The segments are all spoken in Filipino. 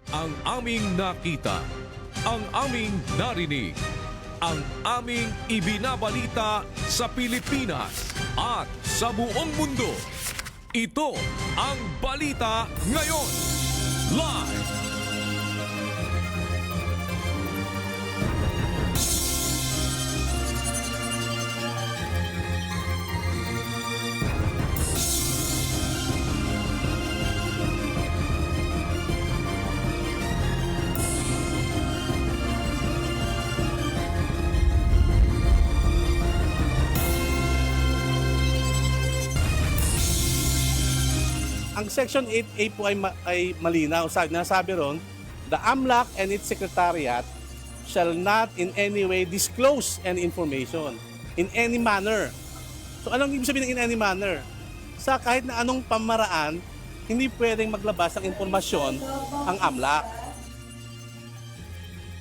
Ang aming nakita, ang aming narinig, ang aming ibinabalita sa Pilipinas at sa buong mundo. Ito ang Balita Ngayon. Live! Ang Section 8A po ay malinaw. Nasabi ron, the AMLAC and its secretariat shall not in any way disclose any information in any manner. So anong ibig sabihin ng in any manner? Sa kahit na anong pamaraan, hindi pwedeng maglabas ng impormasyon ang AMLAC.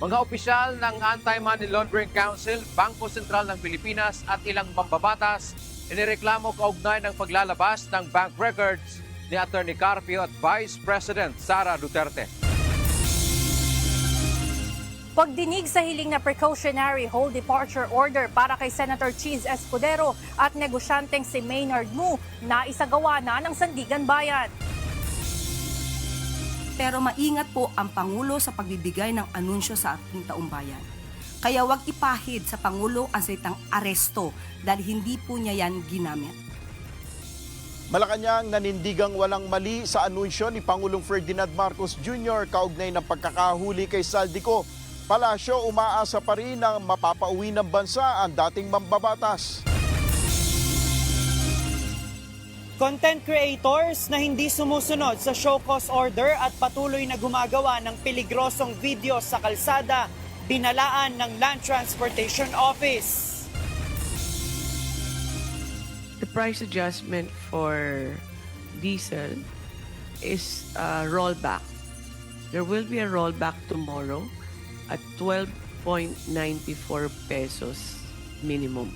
Mga opisyal ng Anti-Money Laundering Council, Bangko Sentral ng Pilipinas at ilang mambabatas inireklamo kaugnay ng paglalabas ng bank records ni Atty. Carpio at Vice President Sara Duterte. Pagdinig sa hiling na precautionary hold departure order para kay Senator Cheese Escudero at negosyanteng si Maynard Mu na isagawa na ng Sandigan Bayan. Pero maingat po ang Pangulo sa pagbibigay ng anunsyo sa ating taumbayan. Kaya huwag ipahid sa Pangulo ang salitang aresto dahil hindi po niya yan ginamit. Malacanang nanindigang walang mali sa anunsyo ni Pangulong Ferdinand Marcos Jr. kaugnay ng pagkakahuli kay Saldico. Palasyo umaasa pa rin na mapapauwi ng bansa ang dating mambabatas. Content creators na hindi sumusunod sa show cause order at patuloy na gumagawa ng peligrosong video sa kalsada, binalaan ng Land Transportation Office. The price adjustment for diesel is a rollback. There will be a rollback tomorrow at 12.94 pesos minimum.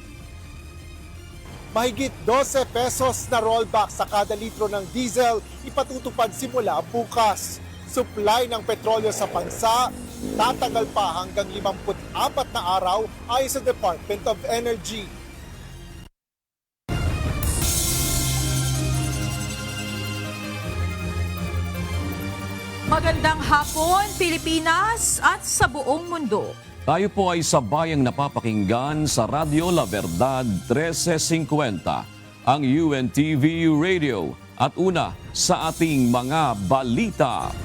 Mahigit 12 pesos na rollback sa kada litro ng diesel ipatutupad simula bukas. Supply ng petrolyo sa bansa tatagal pa hanggang 54 na araw ayon sa Department of Energy. Magandang hapon, Pilipinas at sa buong mundo. Tayo po ay sabayang napapakinggan sa Radyo La Verdad 1350, ang UNTV Radio. At una sa ating mga balita.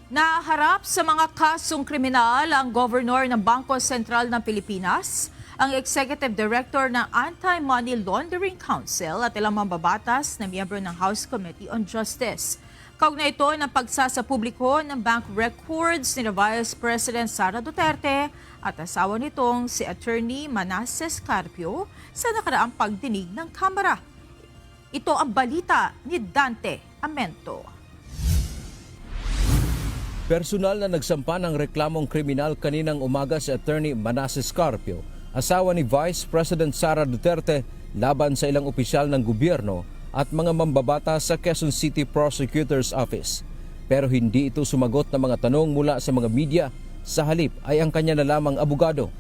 Naharap sa mga kasong kriminal ang Governor ng Bangko Sentral ng Pilipinas, ang Executive Director ng Anti-Money Laundering Council at ilang mambabatas na miyembro ng House Committee on Justice. Kaugnay ito ng pagsasapubliko ng bank records ni Vice President Sara Duterte at asawa nitong si Attorney Manasseh Carpio sa nakaraang pagdinig ng Kamara. Ito ang balita ni Dante Amento. Personal na nagsampa ng reklamong kriminal kaninang umaga si Attorney Manasseh Carpio, asawa ni Vice President Sara Duterte, laban sa ilang opisyal ng gobyerno at mga mambabata sa Quezon City Prosecutor's Office. Pero hindi ito sumagot ng mga tanong mula sa mga media, sa halip ay ang kanya na lamang abogado.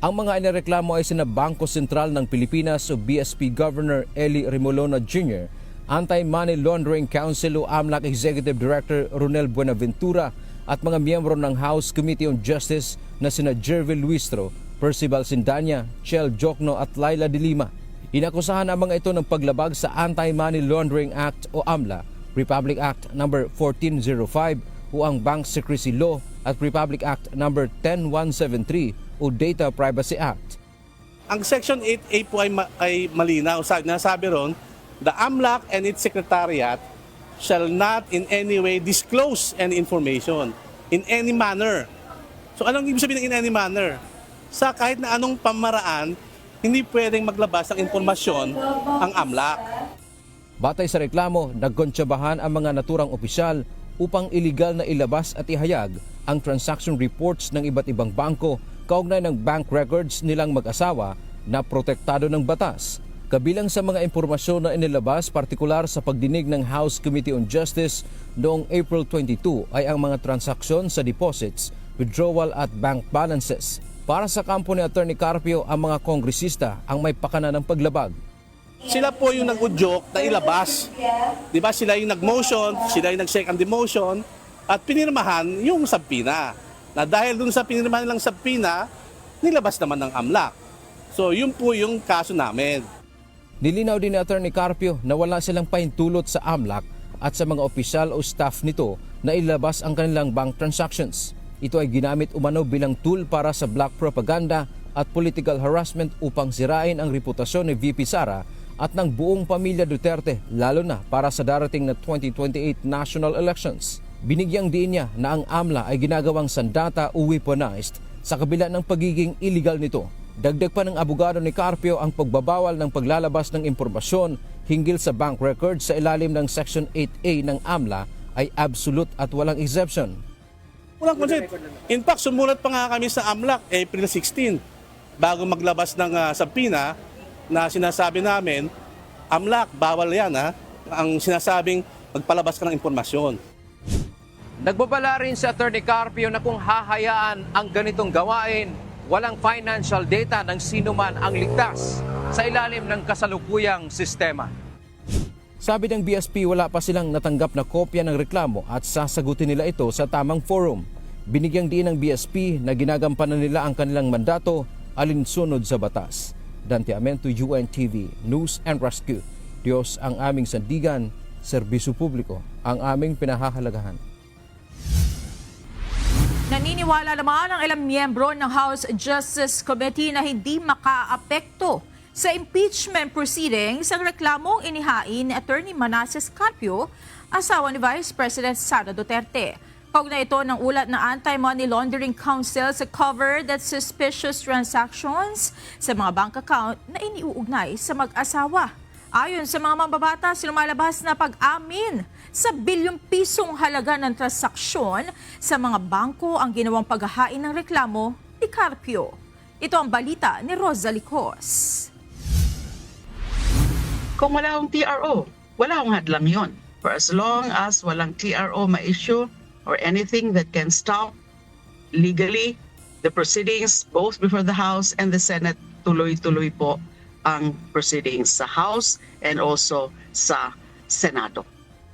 Ang mga inireklamo ay sina Bangko Sentral ng Pilipinas o BSP Governor Eli Remolona Jr., Anti-Money Laundering Council o AMLAC Executive Director Ronel Buenaventura at mga miyembro ng House Committee on Justice na sina Jervil Luistro, Percival Sindanya, Chel Jokno at Laila de Lima. Inakusahan ang mga ito ng paglabag sa Anti-Money Laundering Act o AMLA, Republic Act No. 1405 o ang Bank Secrecy Law at Republic Act No. 10173 o Data Privacy Act. Ang Section 8A po ay malinaw. Nasabi ron, the AMLAC and its secretariat shall not in any way disclose any information in any manner. So anong ibig sabihin ng in any manner? Sa kahit na anong pamaraan, hindi pwedeng maglabas ng impormasyon ang AMLAC. Batay sa reklamo, nagkontsabahan ang mga naturang opisyal upang iligal na ilabas at ihayag ang transaction reports ng iba't ibang bangko kaugnay ng bank records nilang mag-asawa na protektado ng batas. Kabilang sa mga impormasyon na inilabas partikular sa pagdinig ng House Committee on Justice noong April 22 ay ang mga transaksyon sa deposits, withdrawal at bank balances. Para sa kampo ni Attorney Carpio, ang mga kongresista ang may pakana ng paglabag. Sila po yung nag-udyok na ilabas. Di ba sila yung nag-motion, sila yung nag-second demotion, at pinirmahan yung subpoena. Na dahil dun sa pinirmahan ng subpoena, nilabas naman ng AMLAC. So yun po yung kaso namin. Nilinaw din ni Attorney Carpio na wala silang pahintulot sa AMLAC at sa mga opisyal o staff nito na ilabas ang kanilang bank transactions. Ito ay ginamit umano bilang tool para sa black propaganda at political harassment upang sirain ang reputasyon ni VP Sara at ng buong pamilya Duterte, lalo na para sa darating na 2028 national elections. Binigyang diin niya na ang AMLA ay ginagawang sandata o weaponized sa kabila ng pagiging illegal nito. Dagdag pa ng abogado ni Carpio ang pagbabawal ng paglalabas ng impormasyon hinggil sa bank records sa ilalim ng Section 8A ng AMLA ay absolute at walang exception. Walang consent. In fact, sumulat pa nga kami sa AMLAC April 16 bago maglabas ng subpoena na sinasabi namin, AMLAC, bawal yan ang sinasabing magpalabas ka ng impormasyon. Nagbabala rin si Attorney Carpio na kung hahayaan ang ganitong gawain, walang financial data ng sino man ang ligtas sa ilalim ng kasalukuyang sistema. Sabi ng BSP, wala pa silang natanggap na kopya ng reklamo at sasagutin nila ito sa tamang forum. Binigyang diin ng BSP na ginagampanan nila ang kanilang mandato alinsunod sa batas. Dante Amento, UNTV, News and Rescue. Diyos ang aming sandigan, serbisyo publiko ang aming pinahahalagahan. Naniniwala naman ang ilang miyembro ng House Justice Committee na hindi makaapekto sa impeachment proceedings ang reklamong inihain ni Attorney Manasseh Carpio, asawa ni Vice President Sara Duterte. Kaugnay ito ng ulat ng Anti-Money Laundering Council sa covered at suspicious transactions sa mga bank account na iniuugnay sa mag-asawa. Ayon sa mga mambabatas, lumalabas na pag-amin sa bilyong pisong halaga ng transaksyon sa mga bangko ang ginawang paghahain ng reklamo ni Carpio. Ito ang balita ni Rosa Licos. Kung wala akong TRO, wala akong hadlang yon. For as long as walang TRO ma-issue or anything that can stop legally the proceedings both before the House and the Senate, tuloy-tuloy po ang proceedings sa House and also sa Senado.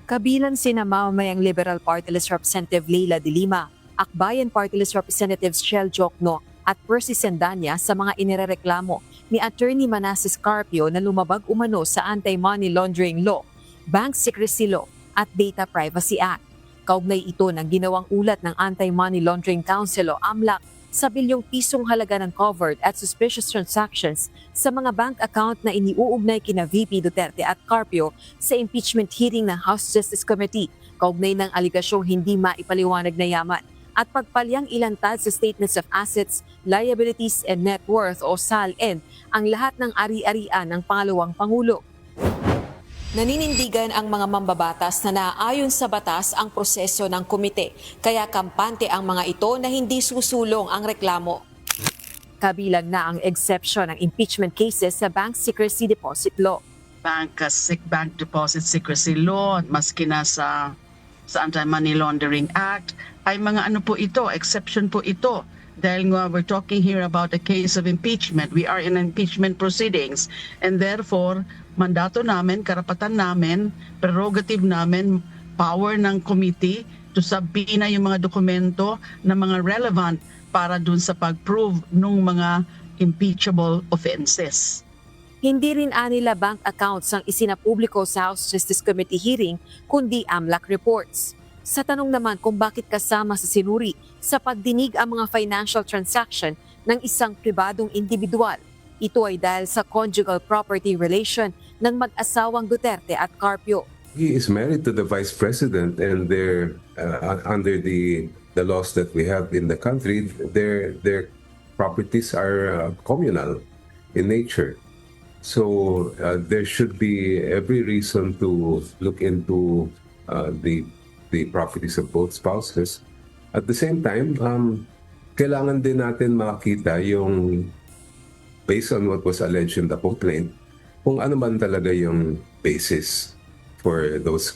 Kabilang sina mamamayang Liberal Party List Representative Leila de Lima, Akbayan Party List Representatives Shell Jokno at Percy Sendanya sa mga inirereklamo ni Attorney Manasseh Carpio na lumabag umano sa Anti-Money Laundering Law, Bank Secrecy Law at Data Privacy Act. Kaugnay ito ng ginawang ulat ng Anti-Money Laundering Council o AMLAC sa bilyong pisong halaga ng covered at suspicious transactions sa mga bank account na iniuugnay kina VP Duterte at Carpio sa impeachment hearing ng House Justice Committee, kaugnay ng aligasyong hindi maipaliwanag na yaman at pagpalyang ilantad sa Statements of Assets, Liabilities and Net Worth o SALN ang lahat ng ari-arian ng pangalawang Pangulo. Naninindigan ang mga mambabatas na naaayon sa batas ang proseso ng komite, kaya kampante ang mga ito na hindi susulong ang reklamo. Kabilang na ang exception ng impeachment cases sa Bank Secrecy Deposit Law. Bank Deposit Secrecy Law, maski na sa Anti-Money Laundering Act, ay mga ano po ito, exception po ito. Dahil nga we're talking here about a case of impeachment. We are in impeachment proceedings and therefore mandato namin, karapatan namin, prerogative namin, power ng committee to subpoena yung mga dokumento na mga relevant para dun sa pag-prove ng mga impeachable offenses. Hindi rin anila bank accounts ang isinapubliko sa House Justice Committee hearing kundi AMLAC reports. Sa tanong naman kung bakit kasama sa sinuri sa pagdinig ang mga financial transaction ng isang pribadong individual, ito ay dahil sa conjugal property relation ng mag-asawang Duterte at Carpio. He is married to the Vice President and they're under the laws that we have in the country, their properties are communal in nature. So there should be every reason to look into the properties of both spouses. At the same time, kailangan din natin makita yung, based on what was alleged in the complaint, kung ano man talaga yung basis for those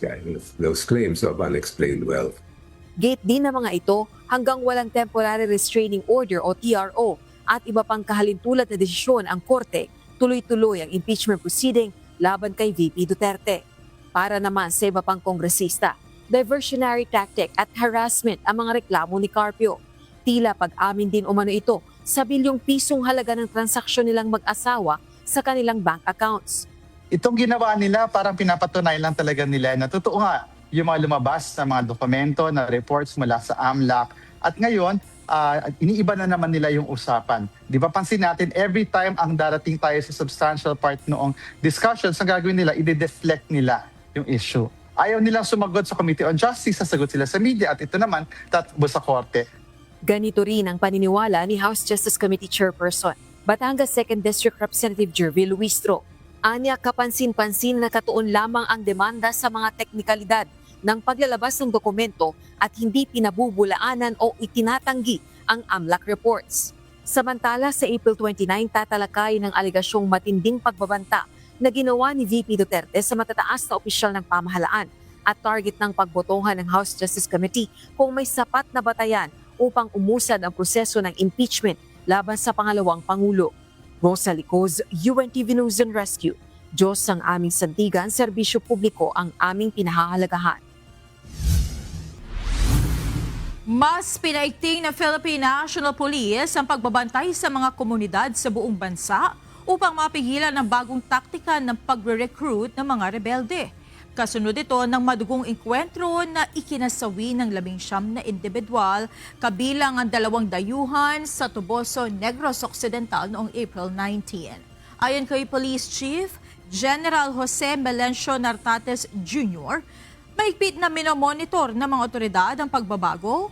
claims of unexplained wealth. Gate din ng mga ito hanggang walang temporary restraining order o TRO at iba pang kahalintulad na desisyon ang korte, tuloy-tuloy ang impeachment proceeding laban kay VP Duterte. Para naman sa iba pang kongresista, diversionary tactic at harassment ang mga reklamo ni Carpio. Tila pag-amin din umano ito sa bilyong pisong halaga ng transaksyon nilang mag-asawa sa kanilang bank accounts. Itong ginawa nila parang pinapatunayan lang talaga nila na totoo nga yung mga lumabas na mga dokumento na reports mula sa AMLAC at ngayon iniiba na naman nila yung usapan. Di ba pansin natin every time ang darating tayo sa substantial part noong discussions ang gagawin nila, i-deflect nila yung issue. Ayaw nilang sumagot sa Committee on Justice, sasagot sila sa media at ito naman tatakbo sa korte. Ganito rin ang paniniwala ni House Justice Committee Chairperson, Batangas 2nd District Representative Jervil Luistro. Anya, kapansin-pansin na katuon lamang ang demanda sa mga teknikalidad ng paglalabas ng dokumento at hindi pinabubulaanan o itinatanggi ang AMLAC reports. Samantala, sa April 29, tatalakay ng aligasyong matinding pagbabanta na ginawa ni VP Duterte sa matataas na opisyal ng pamahalaan at target ng pagbotohan ng House Justice Committee kung may sapat na batayan upang umusad ang proseso ng impeachment laban sa pangalawang Pangulo. Rosa Licoz, UNTV News and Rescue. Diyos ang aming sandigan, serbisyo publiko ang aming pinahahalagahan. Mas pinaigting ng Philippine National Police ang pagbabantay sa mga komunidad sa buong bansa upang mapigilan ang bagong taktika ng pagre-recruit ng mga rebelde. Kasunod ito ng madugong enkwentro na ikinasawi ng 19 na individual, kabilang ang 2 dayuhan sa Toboso, Negros Occidental noong April 19. Ayon kay Police Chief General Jose Melencio Nartates Jr., mahigpit na minomonitor ng mga otoridad ang pagbabago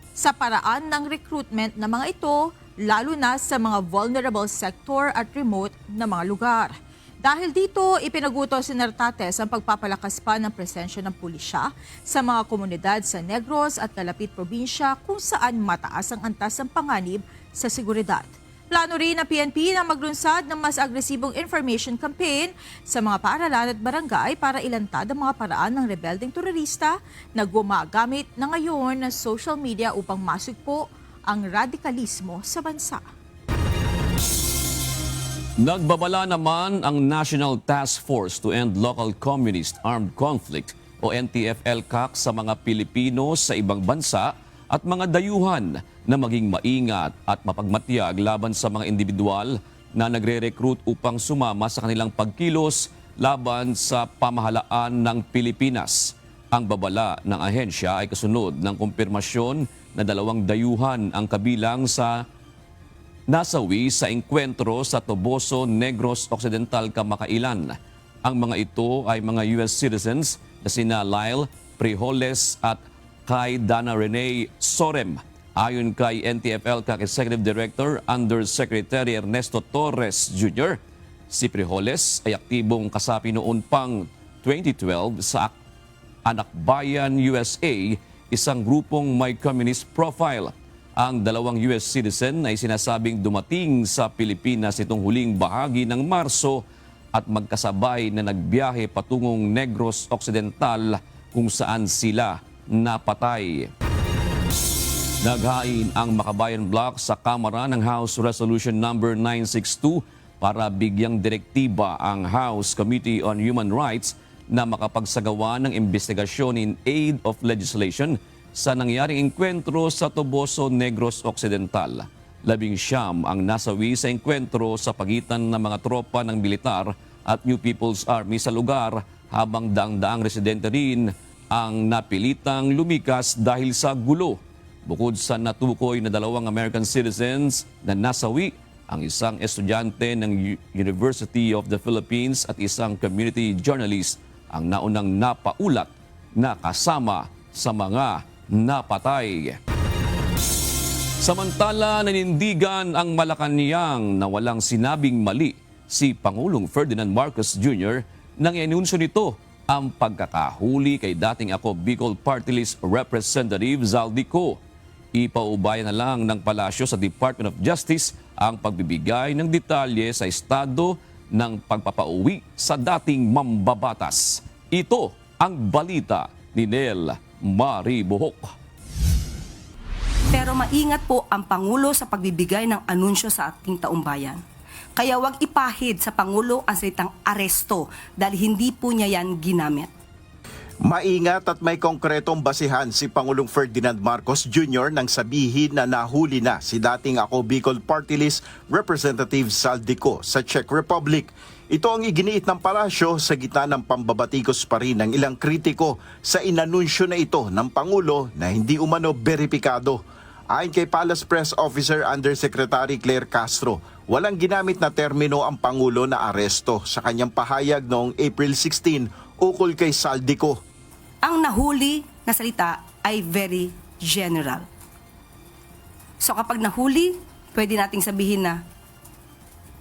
sa paraan ng recruitment ng mga ito, lalo na sa mga vulnerable sector at remote na mga lugar. Dahil dito, ipinagutos si Nartates ang pagpapalakas pa ng presensya ng pulisya sa mga komunidad sa Negros at kalapit probinsya kung saan mataas ang antas ng panganib sa seguridad. Plano rin ng PNP na maglunsad ng mas agresibong information campaign sa mga paaralan at barangay para ilantad ang mga paraan ng rebeldeng terorista na gumagamit na ngayon ng social media upang masugpo ang radikalismo sa bansa. Nagbabala naman ang National Task Force to End Local Communist Armed Conflict o NTF-ELCAC sa mga Pilipino sa ibang bansa at mga dayuhan na maging maingat at mapagmatyag laban sa mga individual na nagre-recruit upang sumama sa kanilang pagkilos laban sa pamahalaan ng Pilipinas. Ang babala ng ahensya ay kasunod ng kumpirmasyon na 2 dayuhan ang kabilang sa nasawi sa engkwentro sa Toboso, Negros Occidental, Kamakailan. Ang mga ito ay mga US citizens na sina Lyle Prijoles at kay Dana Rene Sorem. Ayon kay NTF-ELCAC Executive Director Undersecretary Ernesto Torres Jr., si Prijoles ay aktibong kasapi noon pang 2012 sa Anakbayan, USA, isang grupong may communist profile. Ang 2 US citizen ay sinasabing dumating sa Pilipinas itong huling bahagi ng Marso at magkasabay na nagbiyahe patungong Negros Occidental kung saan sila napatay. Naghain ang Makabayan Block sa Kamara ng House Resolution Number 962 para bigyang direktiba ang House Committee on Human Rights na makapagsagawa ng investigasyon in aid of legislation sa nangyaring engkwentro sa Toboso, Negros Occidental. 19 ang nasawi sa engkwentro sa pagitan ng mga tropa ng militar at New People's Army sa lugar, habang daang-daang residente rin ang napilitang lumikas dahil sa gulo. Bukod sa natukoy na 2 American citizens na nasawi, ang isang estudyante ng University of the Philippines at isang community journalist ang naunang napaulat na kasama sa mga napatay. Samantala, nanindigan ang Malacanang na walang sinabing mali si Pangulong Ferdinand Marcos Jr. nang ianunsyo nito ang pagkakahuli kay dating Ako Bicol Party List Representative Zaldico. Ipaubayan na lang ng palasyo sa Department of Justice ang pagbibigay ng detalye sa estado ng pagpapauwi sa dating mambabatas. Ito ang balita ni Nel Maribuhok. Pero maingat po ang Pangulo sa pagbibigay ng anunsyo sa ating taumbayan. Kaya wag ipahid sa Pangulo ang salitang aresto dahil hindi po niya yan ginamit. Maingat at may konkretong basihan si Pangulong Ferdinand Marcos Jr. nang sabihin na nahuli na si dating Ako Bicol Party List Representative Saldico sa Czech Republic. Ito ang iginiit ng palasyo sa gitna ng pambabatikos pa rin ng ilang kritiko sa inanunsyo na ito ng Pangulo na hindi umano beripikado. Ayon kay Palace Press Officer Undersecretary Claire Castro, walang ginamit na termino ang Pangulo na aresto sa kanyang pahayag noong April 16 ukol kay Saldico. Ang nahuli na salita ay very general. So kapag nahuli, pwede nating sabihin na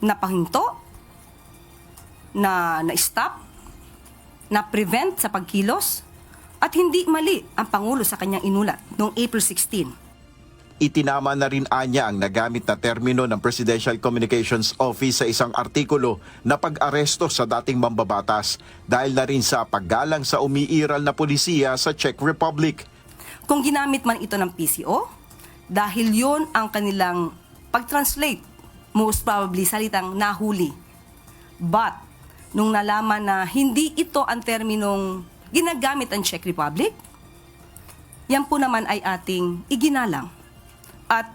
napahinto, na-stop, na-prevent sa pagkilos, at hindi mali ang Pangulo sa kanyang inulat noong April 16. Itinama na rin anya ang nagamit na termino ng Presidential Communications Office sa isang artikulo na pag-aresto sa dating mambabatas dahil na rin sa paggalang sa umiiral na pulisiya sa Czech Republic. Kung ginamit man ito ng PCO, dahil yon ang kanilang pag-translate, most probably salitang nahuli. But, nung nalaman na hindi ito ang terminong ginagamit ang Czech Republic, yan po naman ay ating iginalang. At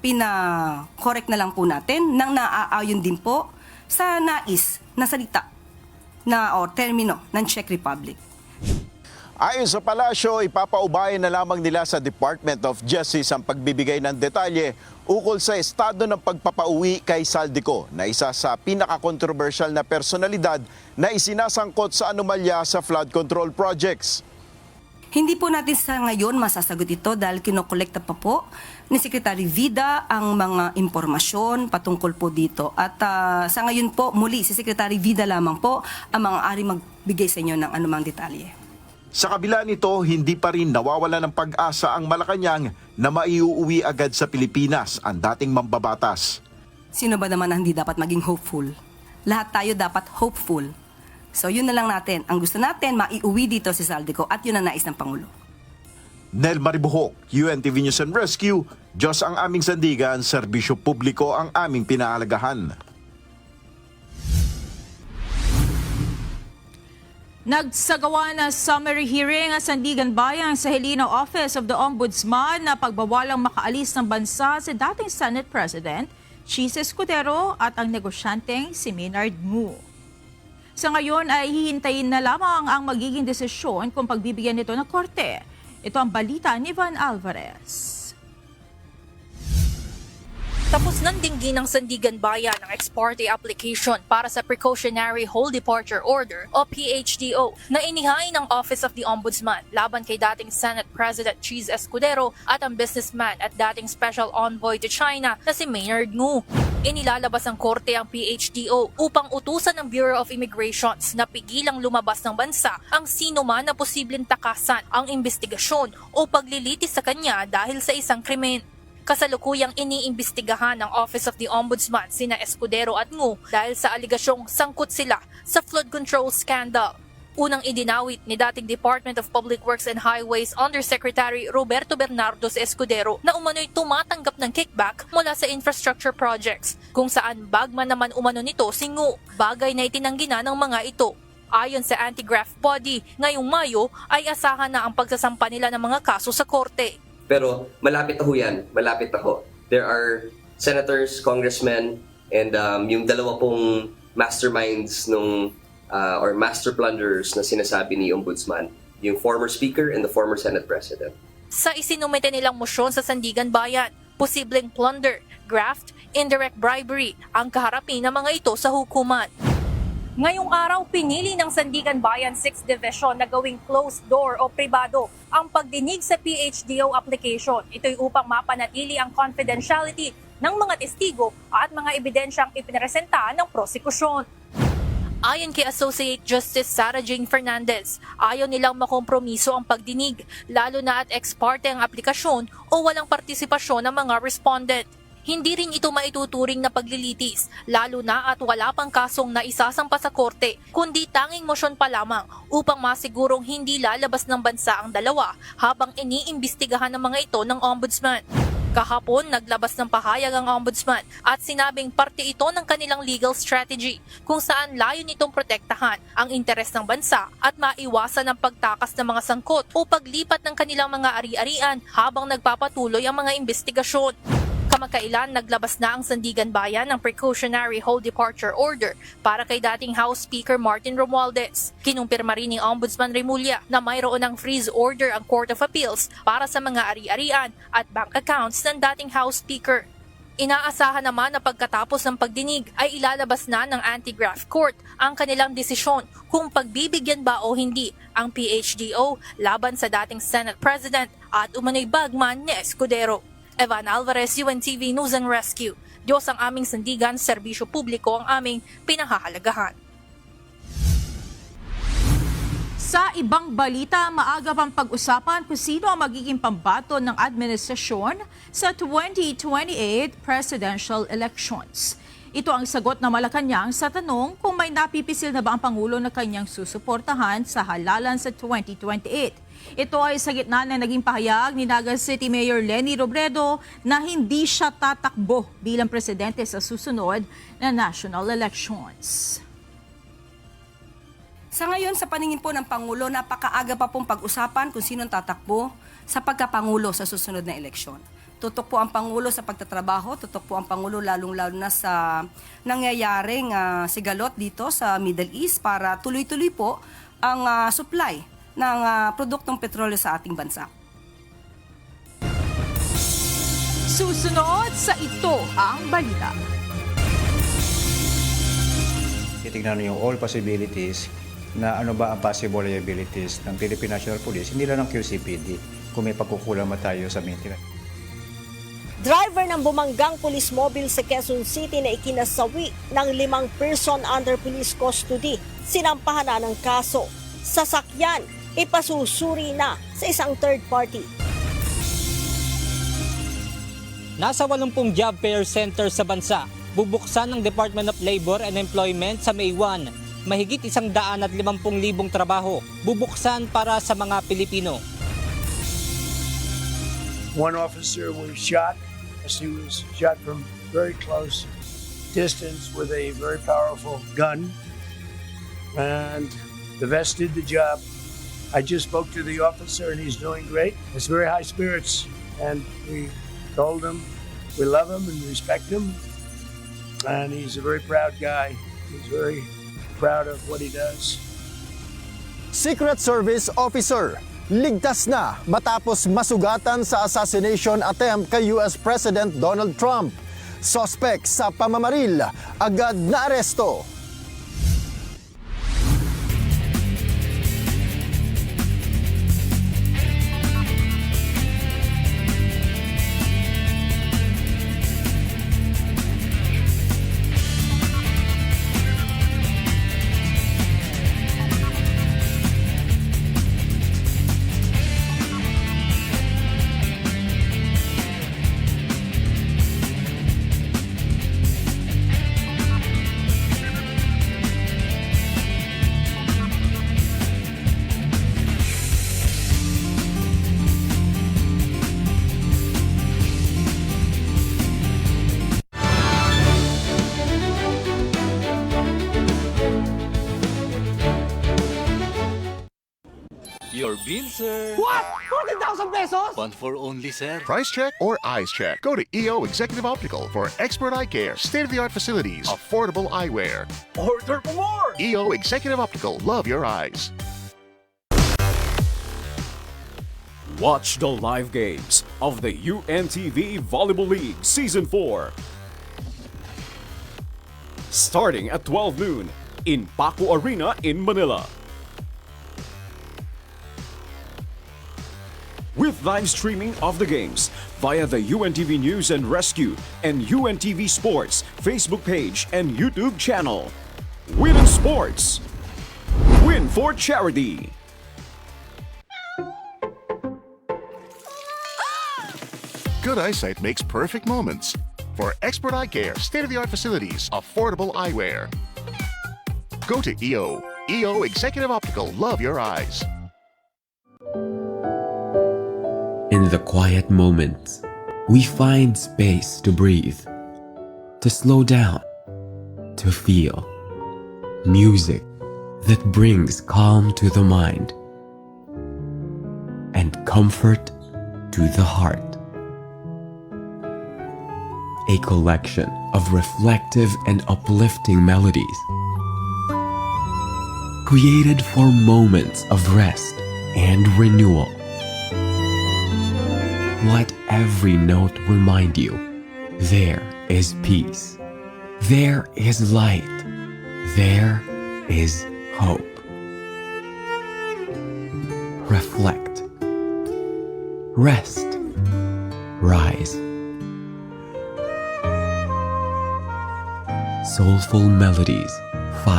pina-correct na lang po natin nang naaayon din po sa nais na salita na o termino ng Czech Republic. Ayon sa palasyo, ipapaubayan na lamang nila sa Department of Justice ang pagbibigay ng detalye ukol sa estado ng pagpapauwi kay Saldico na isa sa pinaka-controversial na personalidad na isinasangkot sa anomalya sa flood control projects. Hindi po natin sa ngayon masasagot ito dahil kinokolekta pa po ni Secretary Vida ang mga impormasyon patungkol po dito. At sa ngayon po, muli, si Secretary Vida lamang po ang maaari magbigay sa inyo ng anumang detalye. Sa kabila nito, hindi pa rin nawawala ng pag-asa ang Malacanang na maiuuwi agad sa Pilipinas ang dating mambabatas. Sino ba naman ang hindi dapat maging hopeful? Lahat tayo dapat hopeful. So yun na lang natin. Ang gusto natin, maiuwi dito si Saldico at yun ang nais ng Pangulo. Nel Maribuhok, UNTV News and Rescue. Diyos ang aming sandigan, serbisyo publiko ang aming pinahalagahan. Nagsagawa na summary hearing ang Sandigan Bayan sa Helena Office of the Ombudsman na pagbawalang makaalis ng bansa si dating Senate President Chis Escudero at ang negosyanteng si Maynard Ngu. Sa ngayon ay hihintayin na lamang ang magiging desisyon kung pagbibigyan nito ng korte. Ito ang balita ni Van Alvarez. Tapos nang dinggin ng Sandigan Bayan ang ex parte application para sa Precautionary Whole Departure Order o PHDO na inihain ng Office of the Ombudsman laban kay dating Senate President Chis Escudero at ang businessman at dating Special Envoy to China na si Maynard Ngu. Inilalabas ng korte ang PHDO upang utusan ng Bureau of Immigrations na pigilang lumabas ng bansa ang sino man na posibleng takasan ang investigasyon o paglilitis sa kanya dahil sa isang krimen. Kasalukuyang iniimbestigahan ng Office of the Ombudsman sina Escudero at Ngu dahil sa aligasyong sangkot sila sa flood control scandal. Unang idinawit ni dating Department of Public Works and Highways Undersecretary Roberto Bernardos Escudero na umano'y tumatanggap ng kickback mula sa infrastructure projects, kung saan bagman naman umano nito si Ngu, bagay na itinanggi na ng mga ito. Ayon sa anti-graft body, ngayong Mayo ay asahan na ang pagsasampa nila ng mga kaso sa korte. Pero malapit na ho yan, malapit na ho. There are senators, congressmen, and yung dalawa pong masterminds nung or master plunderers na sinasabi ni Ombudsman, yung former Speaker and the former Senate President. Sa isinumite nilang mosyon sa Sandigan Bayan, posibleng plunder, graft, indirect bribery ang kaharapin ng mga ito sa hukuman. Ngayong araw, pinili ng Sandigan Bayan 6th Division na gawing closed door o pribado ang pagdinig sa PHDO application. Ito'y upang mapanatili ang confidentiality ng mga testigo at mga ebidensyang ipinresenta ng prosekusyon. Ayon kay Associate Justice Sarah Jane Fernandez, ayaw nilang makompromiso ang pagdinig, lalo na at ex parte ang aplikasyon o walang partisipasyon ng mga respondent. Hindi rin ito maituturing na paglilitis, lalo na at wala pang kasong naisasampa sa korte, kundi tanging motion pa lamang upang masigurong hindi lalabas ng bansa ang dalawa habang iniimbestigahan ng mga ito ng Ombudsman. Kahapon, naglabas ng pahayag ang Ombudsman at sinabing parte ito ng kanilang legal strategy kung saan layo nitong protektahan ang interes ng bansa at maiwasan ang pagtakas ng mga sangkot o paglipat ng kanilang mga ari-arian habang nagpapatuloy ang mga investigasyon. Kamakailan, naglabas na ang Sandigan Bayan ng Precautionary Hold Departure Order para kay dating House Speaker Martin Romualdez. Kinumpirma rin ni Ombudsman Remulla na mayroon ng freeze order ang Court of Appeals para sa mga ari-arian at bank accounts ng dating House Speaker. Inaasahan naman na pagkatapos ng pagdinig ay ilalabas na ng Anti-Graft Court ang kanilang desisyon kung pagbibigyan ba o hindi ang PHDO laban sa dating Senate President at umano'y bagman ni Escudero. Evan Alvarez, UNTV News and Rescue. Diyos ang aming sandigan, serbisyo publiko ang aming pinahahalagahan. Sa ibang balita, maaga pang pag-usapan kung sino ang magiging pambato ng administrasyon sa 2028 presidential elections. Ito ang sagot ng Malacanang sa tanong kung may napipisil na ba ang Pangulo na kanyang susuportahan sa halalan sa 2028. Ito ay sa gitna na naging pahayag ni Naga City Mayor Leni Robredo na hindi siya tatakbo bilang presidente sa susunod na national elections. Sa ngayon, sa paningin po ng Pangulo, napakaaga pa pong pag-usapan kung sinong tatakbo sa pagkapangulo sa susunod na eleksyon. Tutok po ang Pangulo sa pagtatrabaho, tutok po ang Pangulo lalong-lalo na sa nangyayaring sigalot dito sa Middle East para tuloy-tuloy po ang supply ng produktong petrolyo sa ating bansa. Susunod sa Ito ang Balita. Titignan yung all possibilities na ano ba ang possible liabilities ng Philippine National Police, hindi lang ng QCPD, kung may pagkukulang ba tayo sa maintenance. Driver ng bumanggang police mobile sa Quezon City na ikinasawi ng 5 person under police custody, sinampahan na ng kaso. Sasakyan, ipasusuri na sa isang third party. Nasa 80 job fair center sa bansa, bubuksan ng Department of Labor and Employment sa May 1. Mahigit 150,000 trabaho, bubuksan para sa mga Pilipino. One officer was shot as he was shot from very close distance with a very powerful gun, and the vest did the job. I just spoke to the officer and he's doing great. It's very high spirits, and we told him we love him and respect him, and he's a very proud guy. He's very proud of what he does. Secret Service Officer, ligtas na matapos masugatan sa assassination attempt kay US President Donald Trump. Suspect sa pamamaril, agad na aresto. Your bill, sir. What? 40,000 pesos? One for only, sir. Price check or eyes check? Go to EO Executive Optical for expert eye care, state-of-the-art facilities, affordable eyewear. Order for more! EO Executive Optical. Love your eyes. Watch the live games of the UNTV Volleyball League Season 4. Starting at 12 noon in Paco Arena in Manila. With live streaming of the games via the UNTV News and Rescue and UNTV Sports Facebook page and YouTube channel. Win in sports. Win for charity. Good eyesight makes perfect moments. For expert eye care, state-of-the-art facilities, affordable eyewear. Go to EO. EO Executive Optical. Love your eyes. In the quiet moments, we find space to breathe, to slow down, to feel. Music that brings calm to the mind and comfort to the heart. A collection of reflective and uplifting melodies created for moments of rest and renewal. Let every note remind you, there is peace, there is light, there is hope. Reflect, rest, rise. Soulful Melodies 5.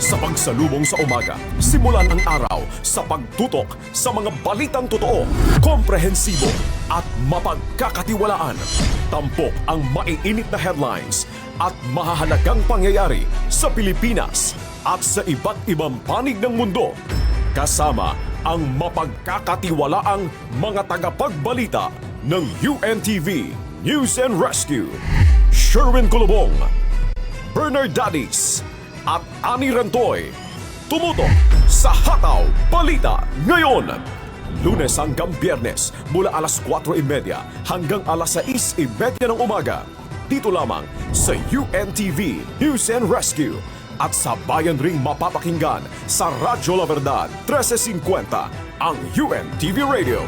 Sa pagsalubong sa umaga, simulan ang araw sa pagtutok sa mga balitang totoo, komprehensibo at mapagkakatiwalaan. Tampok ang maiinit na headlines at mahahalagang pangyayari sa Pilipinas at sa iba't ibang panig ng mundo. Kasama ang mapagkakatiwalaang mga tagapagbalita ng UNTV News and Rescue. Sherwin Colobong, Bernard Dadis, at Ani Rantoy. Tumutok sa Hataw Balita ngayon. Lunes hanggang Biyernes mula alas 4:30 hanggang alas 6:30 ng umaga. Dito lamang sa UNTV News and Rescue. At sa bayan ring mapapakinggan sa Radyo La Verdad 1350 ang UNTV Radio.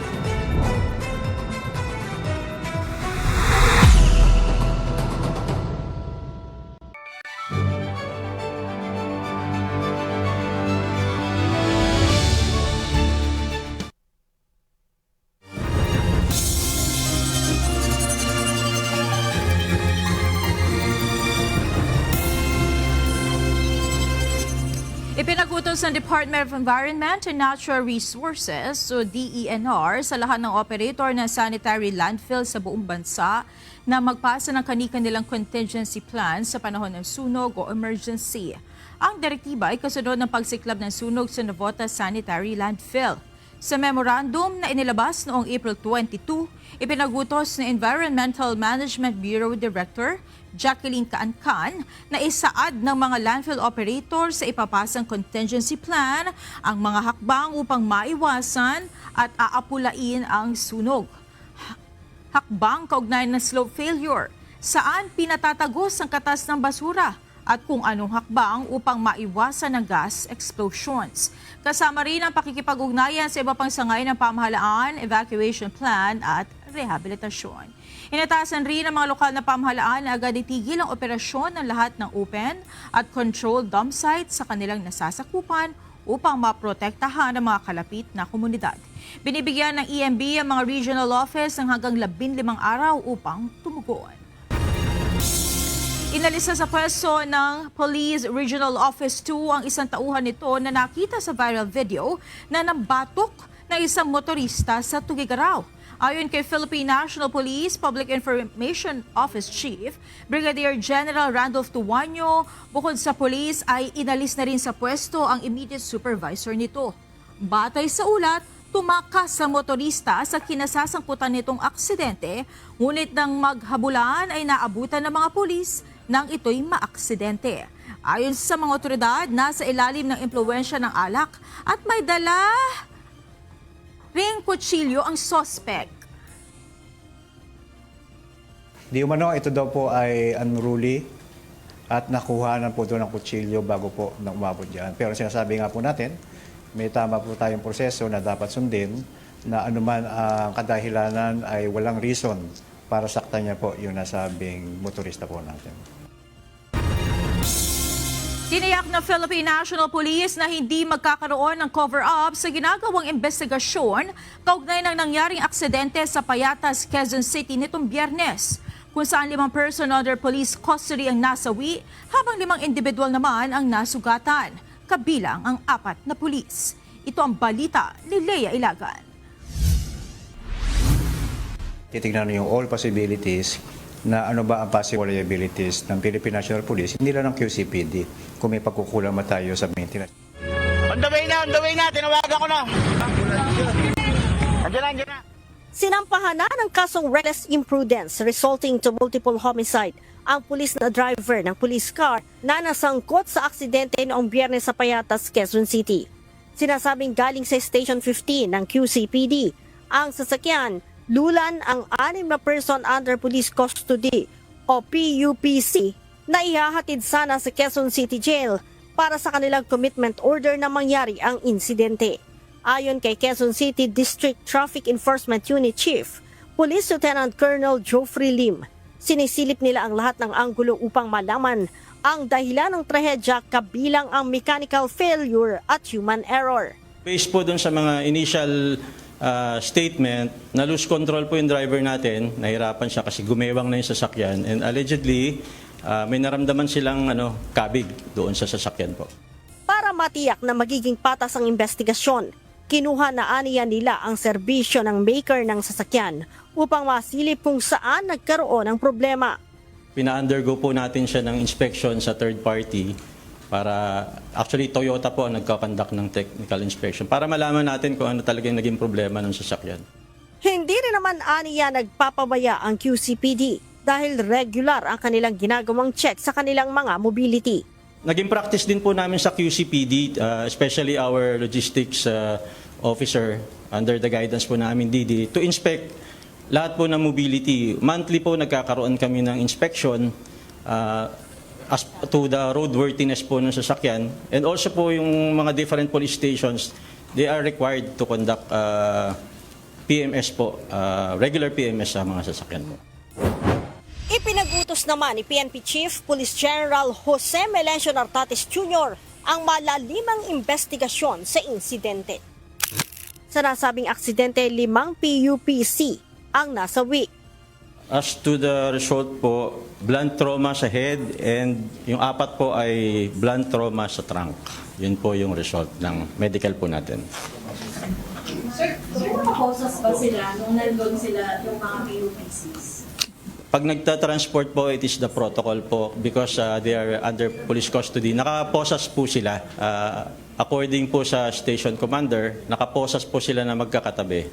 Ipinagutos ng Department of Environment and Natural Resources o DENR sa lahat ng operator ng sanitary landfill sa buong bansa na magpasa ng kani-kanilang contingency plan sa panahon ng sunog o emergency. Ang direktiba ay kasunod ng pagsiklab ng sunog sa Navotas Sanitary Landfill. Sa memorandum na inilabas noong April 22, ipinagutos ng Environmental Management Bureau Director Jacqueline Caancan na isaad ng mga landfill operator sa ipapasang contingency plan ang mga hakbang upang maiwasan at aapulain ang sunog. Hakbang kaugnay ng slope failure, saan pinatatagos ang katas ng basura at kung anong hakbang upang maiwasan ang gas explosions. Kasama rin ang pakikipag-ugnayan sa iba pang sangay ng pamahalaan, evacuation plan at rehabilitasyon. Inatasan rin ng mga lokal na pamahalaan na agad itigil ang operasyon ng lahat ng open at controlled dump sites sa kanilang nasasakupan upang maprotektahan ang mga kalapit na komunidad. Binibigyan ng EMB ang mga regional office ng hanggang 15 araw upang tumugon. Inalisa sa pwesto ng Police Regional Office 2 ang isang tauhan nito na nakita sa viral video na nambatok ng isang motorista sa Tugigaraw. Ayon kay Philippine National Police Public Information Office Chief Brigadier General Randolph Tuanyo, bukod sa police ay inalis na rin sa pwesto ang immediate supervisor nito. Batay sa ulat, tumakas sa motorista sa kinasasangkutan nitong aksidente, ngunit nang maghabulan ay naabutan ng mga pulis nang ito'y maaksidente. Ayon sa mga otoridad, nasa ilalim ng impluwensya ng alak at may dala ring kutsilyo ang suspect. Di umano, ito daw po ay unruly at nakuhanan po doon ng kutsilyo bago po na umabot dyan. Pero sinasabi nga po natin, may tama po tayong proseso na dapat sundin na anuman ang kadahilanan ay walang reason para saktan niya po yung nasabing motorista po natin. Tiniyak ng Philippine National Police na hindi magkakaroon ng cover-up sa ginagawang investigasyon kaugnay ng nangyaring aksidente sa Payatas, Quezon City nitong Biyernes, kung saan 5 person under police custody ang nasawi habang 5 individual naman ang nasugatan, kabilang ang 4 na pulis. Ito ang balita ni Lea Ilagan. Titignan yung all possibilities na ano ba ang possible liabilities ng Philippine National Police, hindi lang ng QCPD, kung may pagkukulang ba tayo sa maintenance. On the way na, tinawagan ko na. Andiyan na. Sinampahan na ng kasong reckless imprudence resulting to multiple homicide ang pulis na driver ng police car na nasangkot sa aksidente noong Biyernes sa Payatas, Quezon City. Sinasabing galing sa Station 15 ng QCPD. Ang sasakyan, lulan ang 6 na person under police custody o PUPC na ihahatid sana sa Quezon City Jail para sa kanilang commitment order na mangyari ang insidente. Ayon kay Quezon City District Traffic Enforcement Unit Chief, Police Lieutenant Colonel Geoffrey Lim, sinisilip nila ang lahat ng anggulo upang malaman ang dahilan ng trahedya kabilang ang mechanical failure at human error. Based po dun sa mga initial statement, na lose control po yung driver natin, nahirapan siya kasi gumewang na yung sasakyan, and allegedly may naramdaman silang kabig doon sa sasakyan po. Para matiyak na magiging patas ang investigasyon, kinuha na aniya nila ang serbisyo ng maker ng sasakyan upang masilip kung saan nagkaroon ng problema. Pina-undergo po natin siya ng inspection sa third party para, actually Toyota po ang nagkakandak ng technical inspection para malaman natin kung ano talaga yung naging problema ng sasakyan. Hindi rin naman aniya nagpapabaya ang QCPD dahil regular ang kanilang ginagawang check sa kanilang mga mobility. Naging practice din po namin sa QCPD, especially our logistics officer under the guidance po namin DD, to inspect lahat po ng mobility. Monthly po nagkakaroon kami ng inspection as to the roadworthiness po ng sasakyan. And also po yung mga different police stations, they are required to conduct PMS po, regular PMS sa mga sasakyan po. Ipinag-utos naman ni PNP Chief Police General Jose Melencio Nartates Jr. ang malalimang investigasyon sa insidente. Sa nasabing aksidente, 5 PUPC ang nasawi. As to the result po, blunt trauma sa head and yung 4 po ay blunt trauma sa trunk. Yun po yung result ng medical po natin. Sir, nakaposes ba sila nung nandun sila yung mga PUPCs? Pag nagta-transport po, it is the protocol po because they are under police custody. Nakaposas po sila. According po sa station commander, nakaposas po sila na magkakatabi.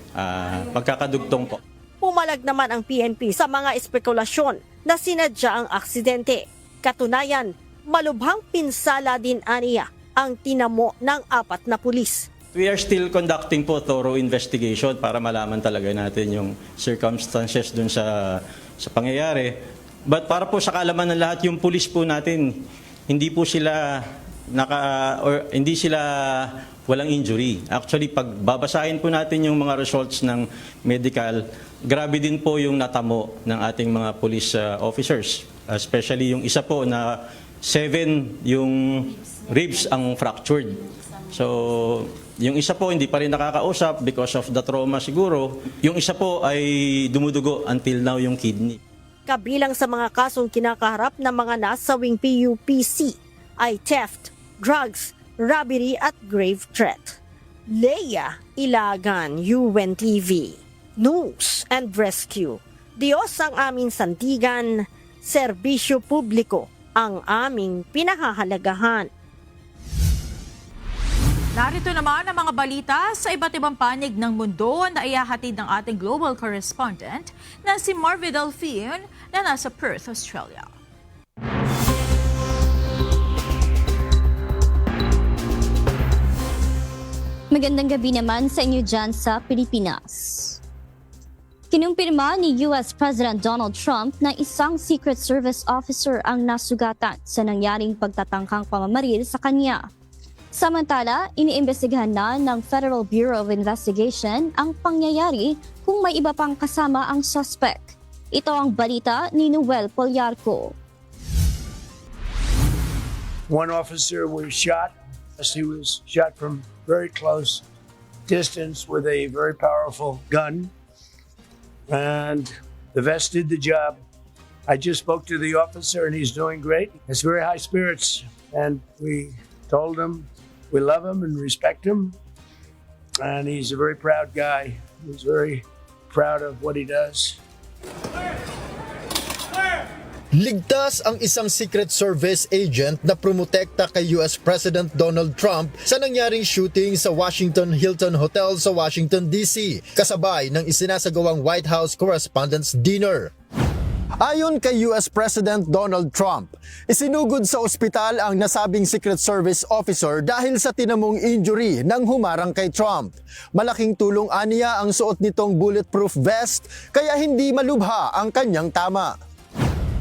Magkakadugtong po. Pumalag naman ang PNP sa mga espekulasyon na sinadya ang aksidente. Katunayan, malubhang pinsala din aniya ang tinamo ng 4 na pulis. We are still conducting po thorough investigation para malaman talaga natin yung circumstances dun sa pangyayari. But para po sa kaalaman ng lahat, yung pulis po natin, hindi po sila hindi sila walang injury. Actually, pag babasahin po natin yung mga results ng medical, grabe din po yung natamo ng ating mga police officers. Especially yung isa po na 7 yung ribs ang fractured. So, yung isa po hindi pa rin nakakausap because of the trauma siguro. Yung isa po ay dumudugo until now yung kidney. Kabilang sa mga kasong kinakaharap ng mga nasawing PUPC ay theft, drugs, robbery at grave threat. Lea Ilagan, UNTV, News and Rescue. Diyos ang aming sandigan, serbisyo publiko ang aming pinahahalagahan. Narito naman ang mga balita sa iba't ibang panig ng mundo na ihahatid ng ating global correspondent na si Marvin Delphine na nasa Perth, Australia. Magandang gabi naman sa inyo dyan sa Pilipinas. Kinumpirma ni US President Donald Trump na isang Secret Service officer ang nasugatan sa nangyaring pagtatangkang pamamaril sa kanya. Samantala, iniimbestigahan na ng Federal Bureau of Investigation ang pangyayari kung may iba pang kasama ang suspect. Ito ang balita ni Noel Poliarco. One officer was shot. He was shot from very close distance with a very powerful gun. And the vest did the job. I just spoke to the officer and he's doing great. It's very high spirits. And we told him we love him and respect him. And he's a very proud guy. He's very proud of what he does. Ligtas ang isang Secret Service agent na promotekta kay US President Donald Trump sa nangyaring shooting sa Washington Hilton Hotel sa Washington, D.C. kasabay ng isinasagawang White House Correspondents' Dinner. Ayon kay US President Donald Trump, isinugod sa ospital ang nasabing Secret Service officer dahil sa tinamong injury nang humarang kay Trump. Malaking tulong aniya ang suot nitong bulletproof vest kaya hindi malubha ang kanyang tama.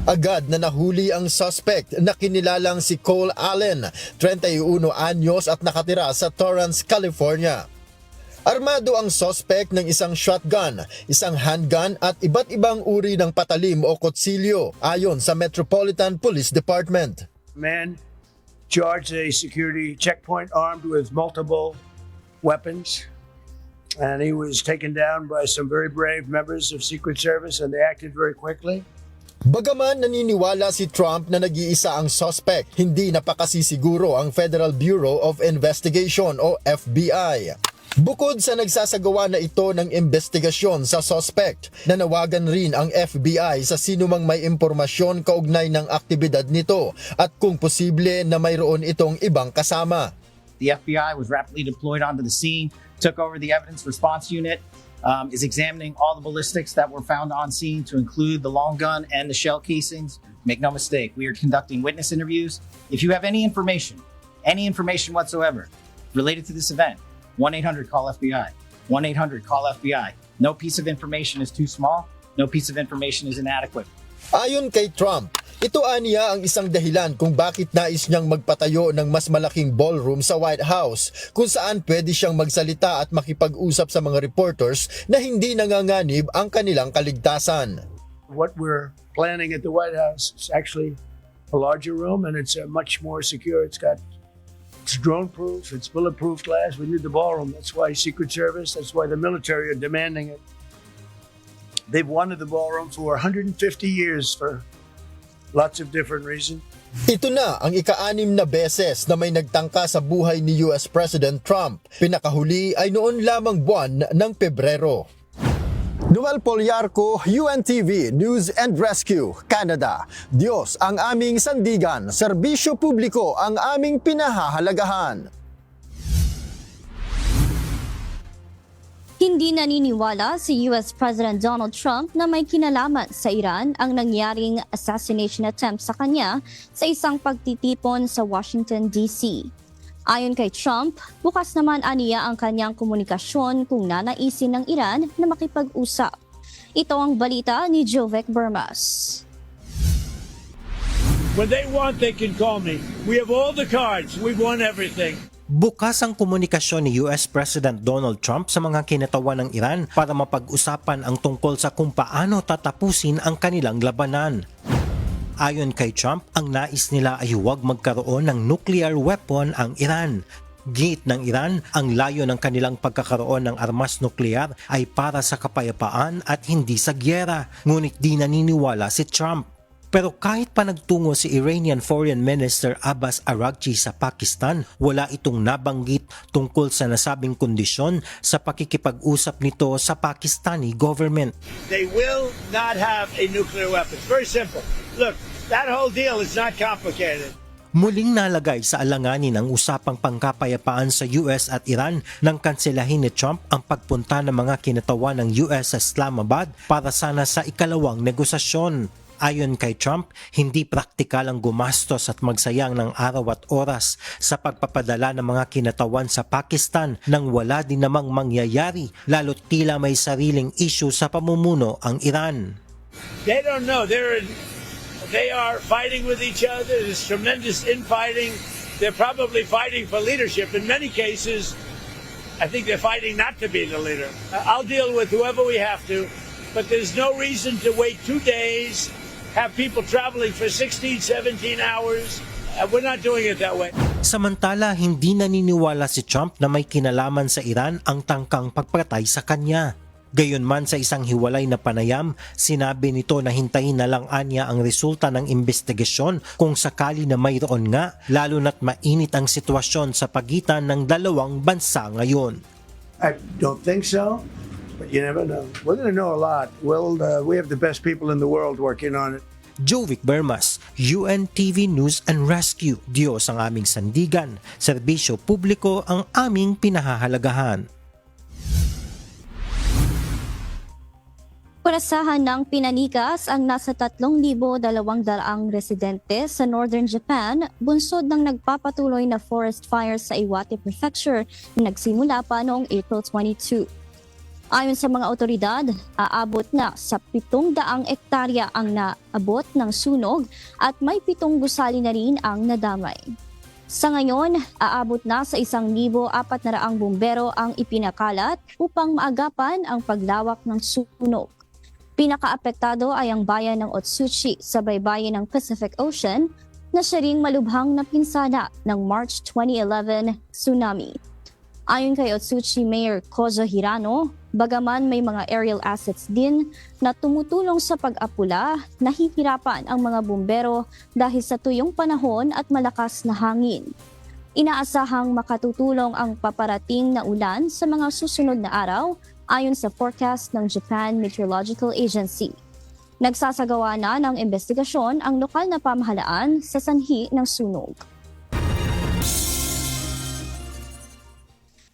Agad na nahuli ang suspect na kinilalang si Cole Allen, 31 anyos at nakatira sa Torrance, California. Armado ang suspect ng isang shotgun, isang handgun at iba't ibang uri ng patalim o kutsilyo ayon sa Metropolitan Police Department. Man charged a security checkpoint armed with multiple weapons. And he was taken down by some very brave members of Secret Service and they acted very quickly. Bagaman naniniwala si Trump na nag-iisa ang suspect, hindi napakasisiguro ang Federal Bureau of Investigation o FBI. Bukod sa nagsasagawa na ito ng investigasyon sa suspect, nanawagan rin ang FBI sa sinumang may impormasyon kaugnay ng aktibidad nito at kung posible na mayroon itong ibang kasama. The FBI was rapidly deployed onto the scene, took over the evidence response unit, is examining all the ballistics that were found on scene to include the long gun and the shell casings. Make no mistake, we are conducting witness interviews. If you have any information whatsoever related to this event, 1-800-CALL-FBI. 1-800-CALL-FBI. No piece of information is too small. No piece of information is inadequate. Ayon kay Trump, ito aniya ang isang dahilan kung bakit nais niyang magpatayo ng mas malaking ballroom sa White House kung saan pwede siyang magsalita at makipag-usap sa mga reporters na hindi nanganganib ang kanilang kaligtasan. What we're planning at the White House is actually a larger room and it's much more secure. It's drone-proof, it's bulletproof glass. We need the ballroom. That's why Secret Service, that's why the military are demanding it. They've wanted the ballroom for 150 years for lots of different reasons. Ito na ang ika-6 na beses na may nagtangka sa buhay ni US President Trump. Pinakahuli ay noon lamang buwan ng Pebrero. Noel Poliarco, UNTV News and Rescue, Canada. Diyos ang aming sandigan, serbisyo publiko ang aming pinahahalagahan. Hindi naniniwala si US President Donald Trump na may kinalaman sa Iran ang nangyaring assassination attempt sa kanya sa isang pagtitipon sa Washington, D.C. Ayon kay Trump, bukas naman aniya ang kanyang komunikasyon kung nanaisin ng Iran na makipag-usap. Ito ang balita ni Jovek Bermas. When they want, they can call me. We have all the cards. We won everything. Bukas ang komunikasyon ni US President Donald Trump sa mga kinatawan ng Iran para mapag-usapan ang tungkol sa kung paano tatapusin ang kanilang labanan. Ayon kay Trump, ang nais nila ay huwag magkaroon ng nuclear weapon ang Iran. Giit ng Iran, ang layo ng kanilang pagkakaroon ng armas nuklear ay para sa kapayapaan at hindi sa gyera, ngunit di naniniwala si Trump. Pero kahit pa nagtungo si Iranian Foreign Minister Abbas Araghchi sa Pakistan, wala itong nabanggit tungkol sa nasabing kondisyon sa pakikipag-usap nito sa Pakistani government. They will not have a nuclear weapon. It's very simple. Look, that whole deal is not complicated. Muling nalagay sa alanganin ang usapang pangkapayapaan sa US at Iran nang kanselahin ni Trump ang pagpunta ng mga kinatawan ng US sa Islamabad para sana sa ikalawang negosasyon. Ayon kay Trump, hindi praktikal ang gumastos at magsayang ng araw at oras sa pagpapadala ng mga kinatawan sa Pakistan nang wala din namang mangyayari, lalo't tila may sariling issue sa pamumuno ang Iran. They don't know. They are fighting with each other. There's tremendous infighting. They're probably fighting for leadership. In many cases, I think they're fighting not to be the leader. I'll deal with whoever we have to, but there's no reason to wait 2 days, have people traveling for 16, 17 hours. We're not doing it that way. Samantala, hindi naniniwala si Trump na may kinalaman sa Iran ang tangkang pagpatay sa kanya. Gayunman sa isang hiwalay na panayam, sinabi nito na hintayin na lang anya ang resulta ng investigasyon kung sakali na mayroon nga, lalo na't mainit ang sitwasyon sa pagitan ng dalawang bansa ngayon. I don't think so, but you never know. We're going to know a lot. We have the best people in the world working on it. Jovic Bermas, UNTV News and Rescue. Diyos ang aming sandigan, serbisyo publiko ang aming pinahahalagahan. Purasahan ng pinanikas ang nasa 3,200 residente sa Northern Japan bunsod ng nagpapatuloy na forest fire sa Iwate Prefecture na nagsimula pa noong April 22. Ayon sa mga otoridad, aabot na sa 700 ektarya ang naabot ng sunog at may 7 gusali na rin ang nadamay. Sa ngayon, aabot na sa 1,400 bumbero ang ipinakalat upang maagapan ang paglawak ng sunog. Pinakaapektado ay ang bayan ng Otsuchi sa baybayin ng Pacific Ocean na siya ring malubhang na pinsala ng March 2011 tsunami. Ayon kay Otsuchi Mayor Kozo Hirano, bagaman may mga aerial assets din na tumutulong sa pag-apula, nahihirapan ang mga bumbero dahil sa tuyong panahon at malakas na hangin. Inaasahang makatutulong ang paparating na ulan sa mga susunod na araw ayon sa forecast ng Japan Meteorological Agency. Nagsasagawa na ng investigasyon ang lokal na pamahalaan sa sanhi ng sunog.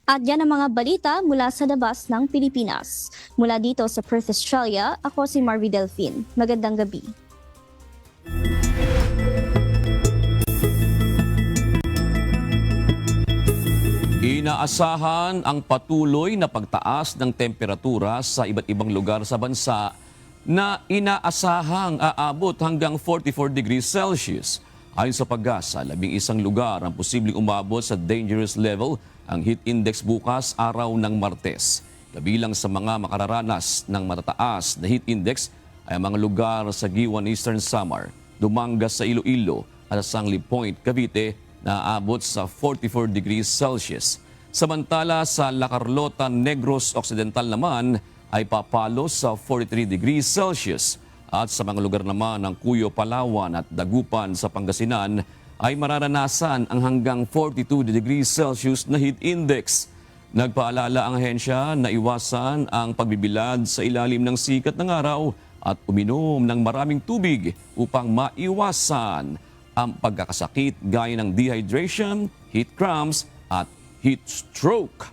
At yan ang mga balita mula sa labas ng Pilipinas. Mula dito sa Perth, Australia, ako si Marvi Delfin. Magandang gabi. Inaasahan ang patuloy na pagtaas ng temperatura sa iba't ibang lugar sa bansa na inaasahang aabot hanggang 44 degrees Celsius. Ayon sa Pag-asa, 11 lugar ang posibleng umabot sa dangerous level ang heat index bukas araw ng Martes. Kabilang sa mga makararanas ng matataas na heat index ay ang mga lugar sa Giwan Eastern Samar, Dumangas sa Iloilo at sa Sangley Point, Cavite na aabot sa 44 degrees Celsius. Samantala sa La Carlota, Negros Occidental naman ay papalo sa 43 degrees Celsius. At sa mga lugar naman ng Cuyo, Palawan at Dagupan sa Pangasinan ay mararanasan ang hanggang 42 degrees Celsius na heat index. Nagpaalala ang ahensya na iwasan ang pagbibilad sa ilalim ng sikat ng araw at uminom ng maraming tubig upang maiwasan ang pagkakasakit gaya ng dehydration, heat cramps at heat stroke.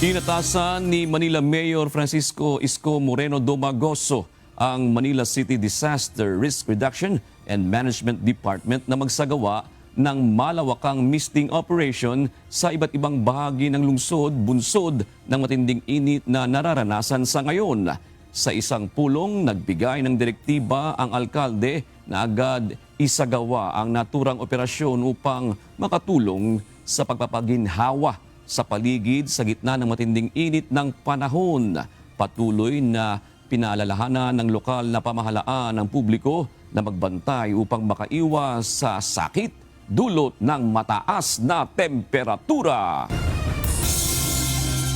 Inatasan ni Manila Mayor Francisco Isko Moreno Domagoso ang Manila City Disaster Risk Reduction and Management Department na magsagawa ng malawakang misting operation sa iba't ibang bahagi ng lungsod, bunsod ng matinding init na nararanasan sa ngayon. Sa isang pulong, nagbigay ng direktiba ang alkalde na agad isagawa ang naturang operasyon upang makatulong sa pagpapaginhawa sa paligid sa gitna ng matinding init ng panahon. Patuloy na pinaalalahanan ng lokal na pamahalaan ng publiko na magbantay upang makaiwas sa sakit dulot ng mataas na temperatura.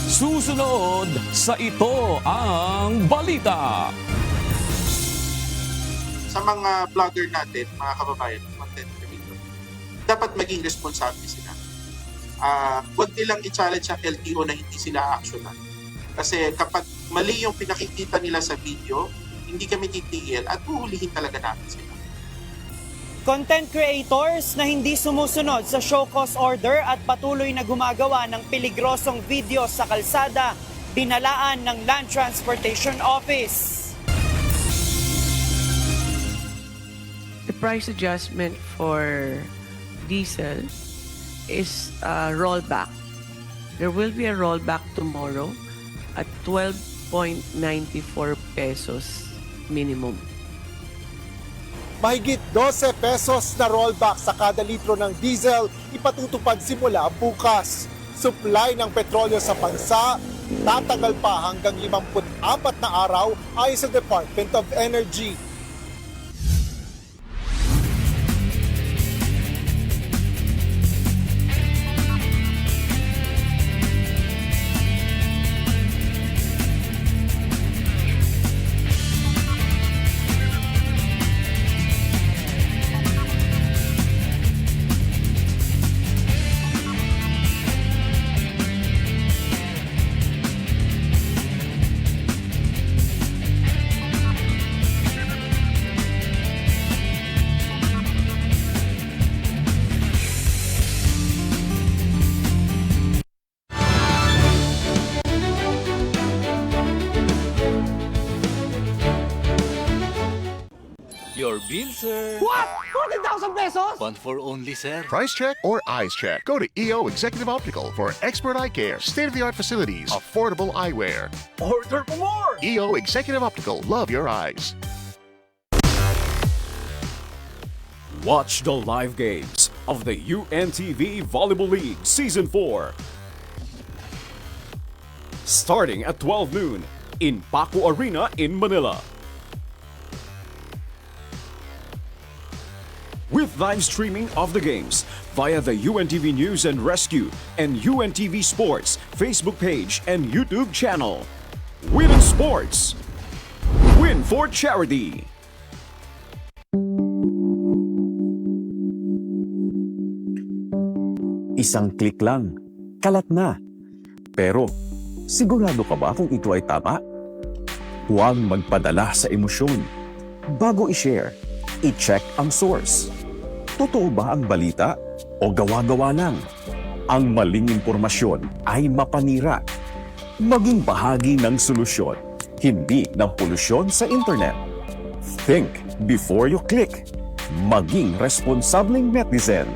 Susunod sa Ito ang Balita. Sa mga vlogger natin, mga kababayan, content creator, dapat maging responsable sila. Huwag nilang i-challenge ang LTO na hindi sila actionan. Kasi kapag mali yung pinakikita nila sa video, hindi kami titigil at huhulihin talaga namin sila. Content creators na hindi sumusunod sa show cause order at patuloy na gumagawa ng peligrosong video sa kalsada, binalaan ng Land Transportation Office. The price adjustment for diesel is a rollback. There will be a rollback tomorrow at 12.94 pesos minimum. Mahigit 12 pesos na rollback sa kada litro ng diesel ipatutupad simula bukas. Supply ng petrolyo sa bansa tatagal pa hanggang 54 na araw ayon sa Department of Energy. Bill, sir. What? 40,000 pesos? One for only, sir. Price check or eyes check? Go to EO Executive Optical for expert eye care, state-of-the-art facilities, affordable eyewear. Order for more! EO Executive Optical, love your eyes. Watch the live games of the UNTV Volleyball League Season 4. Starting at 12 noon in Paco Arena in Manila. With live streaming of the games via the UNTV News and Rescue and UNTV Sports Facebook page and YouTube channel. Win in Sports. Win for charity. Isang klik lang, kalat na. Pero, sigurado ka ba kung ito ay tama? Huwag magpadala sa emosyon. Bago i-share, i-check ang source. Totoo ba ang balita o gawa-gawa lang? Ang maling impormasyon ay mapanira. Maging bahagi ng solusyon, hindi ng polusyon sa internet. Think before you click. Maging responsableng netizen.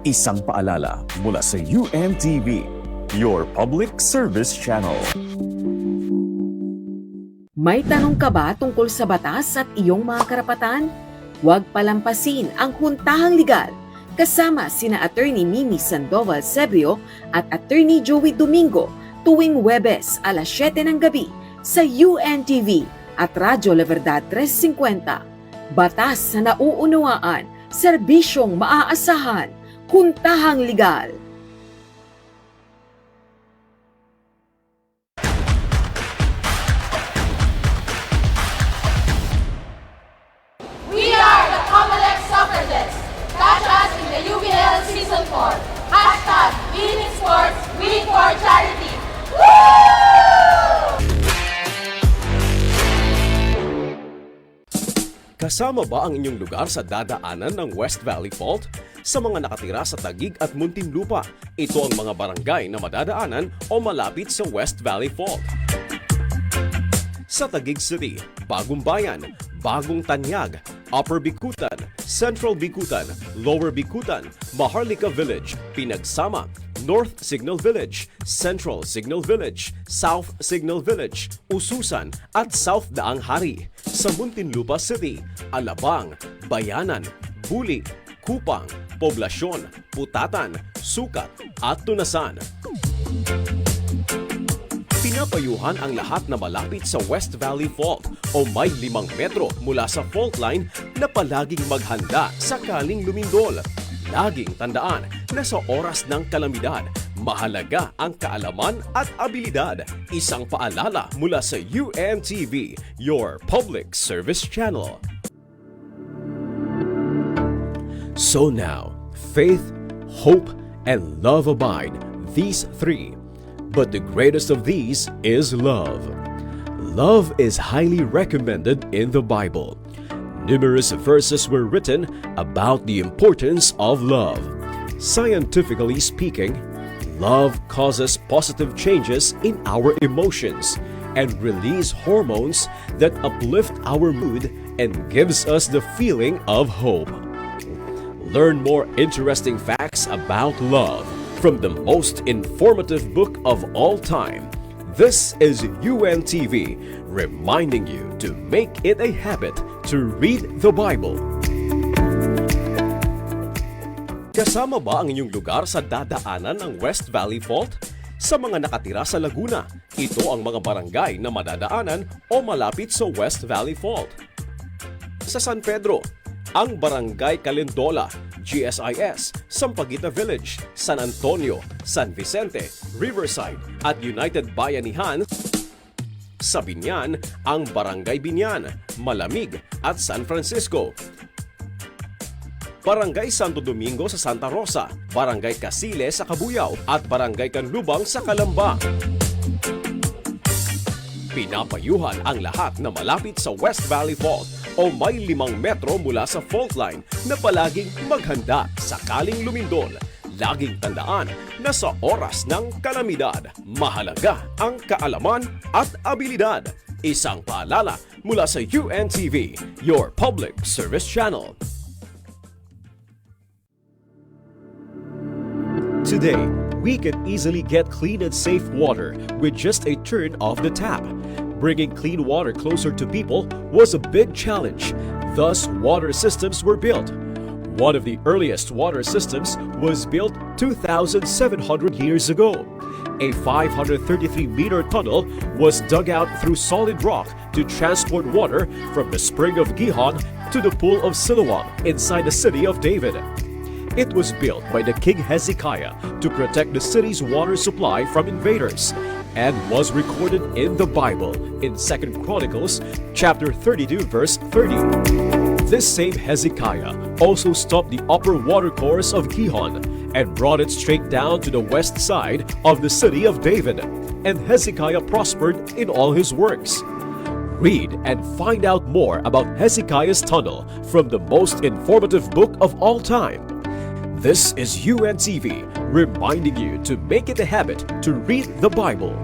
Isang paalala mula sa UNTV, your public service channel. May tanong ka ba tungkol sa batas at iyong mga karapatan? Huwag palampasin ang Huntahang Legal kasama sina Attorney Mimi Sandoval Sebrio at Attorney Joey Domingo tuwing Huwebes alas 7 ng gabi sa UNTV at Radyo La Verdad 350. Batas na nauunawaan, serbisyong maaasahan. Huntahang Legal. We are the Comelec Suffragettes. Catch us in the UBL Season 4. Hashtag Win in Sports, Win for Charity. Woo! Kasama ba ang inyong lugar sa dadaanan ng West Valley Fault? Sa mga nakatira sa Taguig at Muntinlupa, ito ang mga barangay na madadaanan o malapit sa West Valley Fault. Sa Taguig City, Bagong Bayan, Bagong Tanyag, Upper Bikutan, Central Bikutan, Lower Bikutan, Maharlika Village, Pinagsama, North Signal Village, Central Signal Village, South Signal Village, Ususan at South Daang Hari. Sa Muntinlupa City, Alabang, Bayanan, Buli, Kupang, Poblasyon, Putatan, Sukat at Tunasan. Pinapayuhan ang lahat na malapit sa West Valley Fault o may 5 metro mula sa fault line na palaging maghanda sakaling lumindol. Laging tandaan na sa oras ng kalamidad, mahalaga ang kaalaman at abilidad. Isang paalala mula sa UNTV, your public service channel. So now, faith, hope, and love abide, these three. But the greatest of these is love. Love is highly recommended in the Bible. Numerous verses were written about the importance of love. Scientifically speaking, love causes positive changes in our emotions and release hormones that uplift our mood and gives us the feeling of hope. Learn more interesting facts about love from the most informative book of all time. This is UNTV, reminding you to make it a habit to read the Bible. Kasama ba ang inyong lugar sa dadaanan ng West Valley Fault? Sa mga nakatira sa Laguna, ito ang mga barangay na madadaanan o malapit sa West Valley Fault. Sa San Pedro, ang Barangay Calendola, GSIS, Sampaguita Village, San Antonio, San Vicente, Riverside at United Bayanihan. Sa Binyan, ang Barangay Binyan, Malamig at San Francisco. Barangay Santo Domingo sa Santa Rosa, Barangay Casile sa Cabuyao at Barangay Canlubang sa Calamba. Pinapayuhan ang lahat na malapit sa West Valley Fault o may 5 metro mula sa fault line na palaging maghanda sakaling lumindol. Laging tandaan na sa oras ng kalamidad, mahalaga ang kaalaman at abilidad. Isang paalala mula sa UNTV, your public service channel. Today, we can easily get clean and safe water with just a turn of the tap. Bringing clean water closer to people was a big challenge. Thus, water systems were built. One of the earliest water systems was built 2,700 years ago. A 533-meter tunnel was dug out through solid rock to transport water from the spring of Gihon to the pool of Siloam inside the city of David. It was built by the King Hezekiah to protect the city's water supply from invaders and was recorded in the Bible in 2 Chronicles chapter 32 verse 30. This same Hezekiah also stopped the upper watercourse of Gihon and brought it straight down to the west side of the city of David, and Hezekiah prospered in all his works. Read and find out more about Hezekiah's tunnel from the most informative book of all time. This is UNTV reminding you to make it a habit to read the Bible.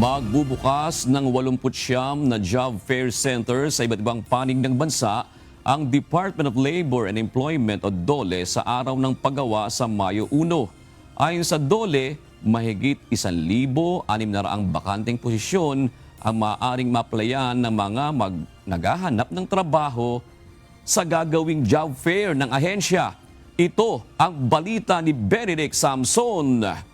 Magbubukas ng 89 na job fair center sa iba't ibang panig ng bansa ang Department of Labor and Employment o DOLE sa araw ng paggawa sa Mayo 1. Ayon sa DOLE, mahigit 1,600 bakanteng posisyon ang maaaring maplayan ng mga naghahanap ng trabaho sa gagawing job fair ng ahensya. Ito ang balita ni Benedict Samson.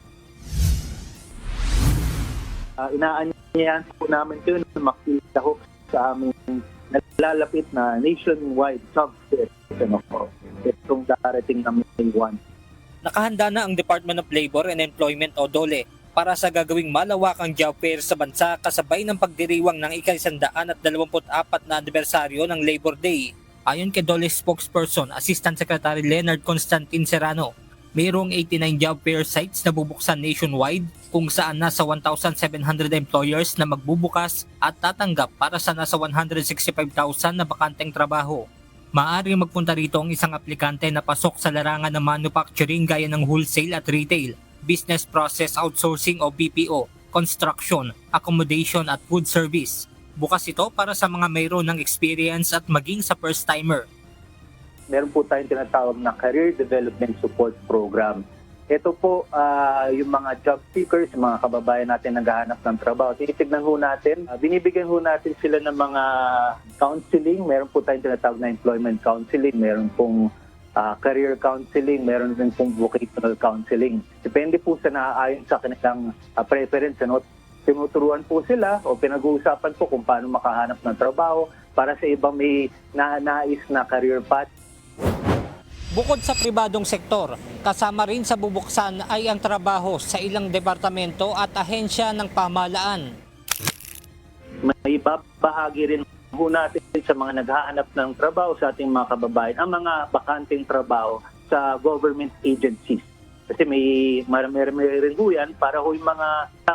Inaanyayahan po namin kayo na makita ho sa aming nalalapit na nationwide job fair. Itong darating na May 1. Nakahanda na ang Department of Labor and Employment o DOLE para sa gagawing malawakang job fair sa bansa kasabay ng pagdiriwang ng ika-124 na anibersaryo ng Labor Day. Ayon kay DOLE spokesperson, Assistant Secretary Leonard Constantin Serrano, mayroong 89 job fair sites na bubuksan nationwide kung saan nasa 1,700 employers na magbubukas at tatanggap para sa nasa 165,000 na bakanteng trabaho. Maaari magpunta rito ang isang aplikante na pasok sa larangan ng manufacturing gaya ng wholesale at retail, business process outsourcing o BPO, construction, accommodation at food service. Bukas ito para sa mga mayroon ng experience at maging sa first-timer. Meron po tayong tinatawag na Career Development Support Program. Ito po yung mga job seekers, mga kababayan natin naghahanap ng trabaho. Tinitignan ho natin, binibigyan ho natin sila ng mga counseling. Meron po tayong tinatawag na employment counseling, meron pong career counseling, meron din pong vocational counseling. Depende po sa naaayon sa kanilang preference. Tinuturuan po sila o pinag-uusapan po kung paano makahanap ng trabaho para sa ibang may nais na career path. Bukod sa pribadong sektor, kasama rin sa bubuksan ay ang trabaho sa ilang departamento at ahensya ng pamahalaan. May babahagi rin ho natin sa mga naghahanap ng trabaho sa ating mga kababayan ang mga bakanting trabaho sa government agencies. Kasi may rin ho yan para ho yung mga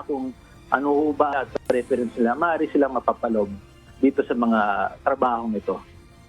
kung ano ho ba sa preference nila, maaari silang mapapalob dito sa mga trabahong ito.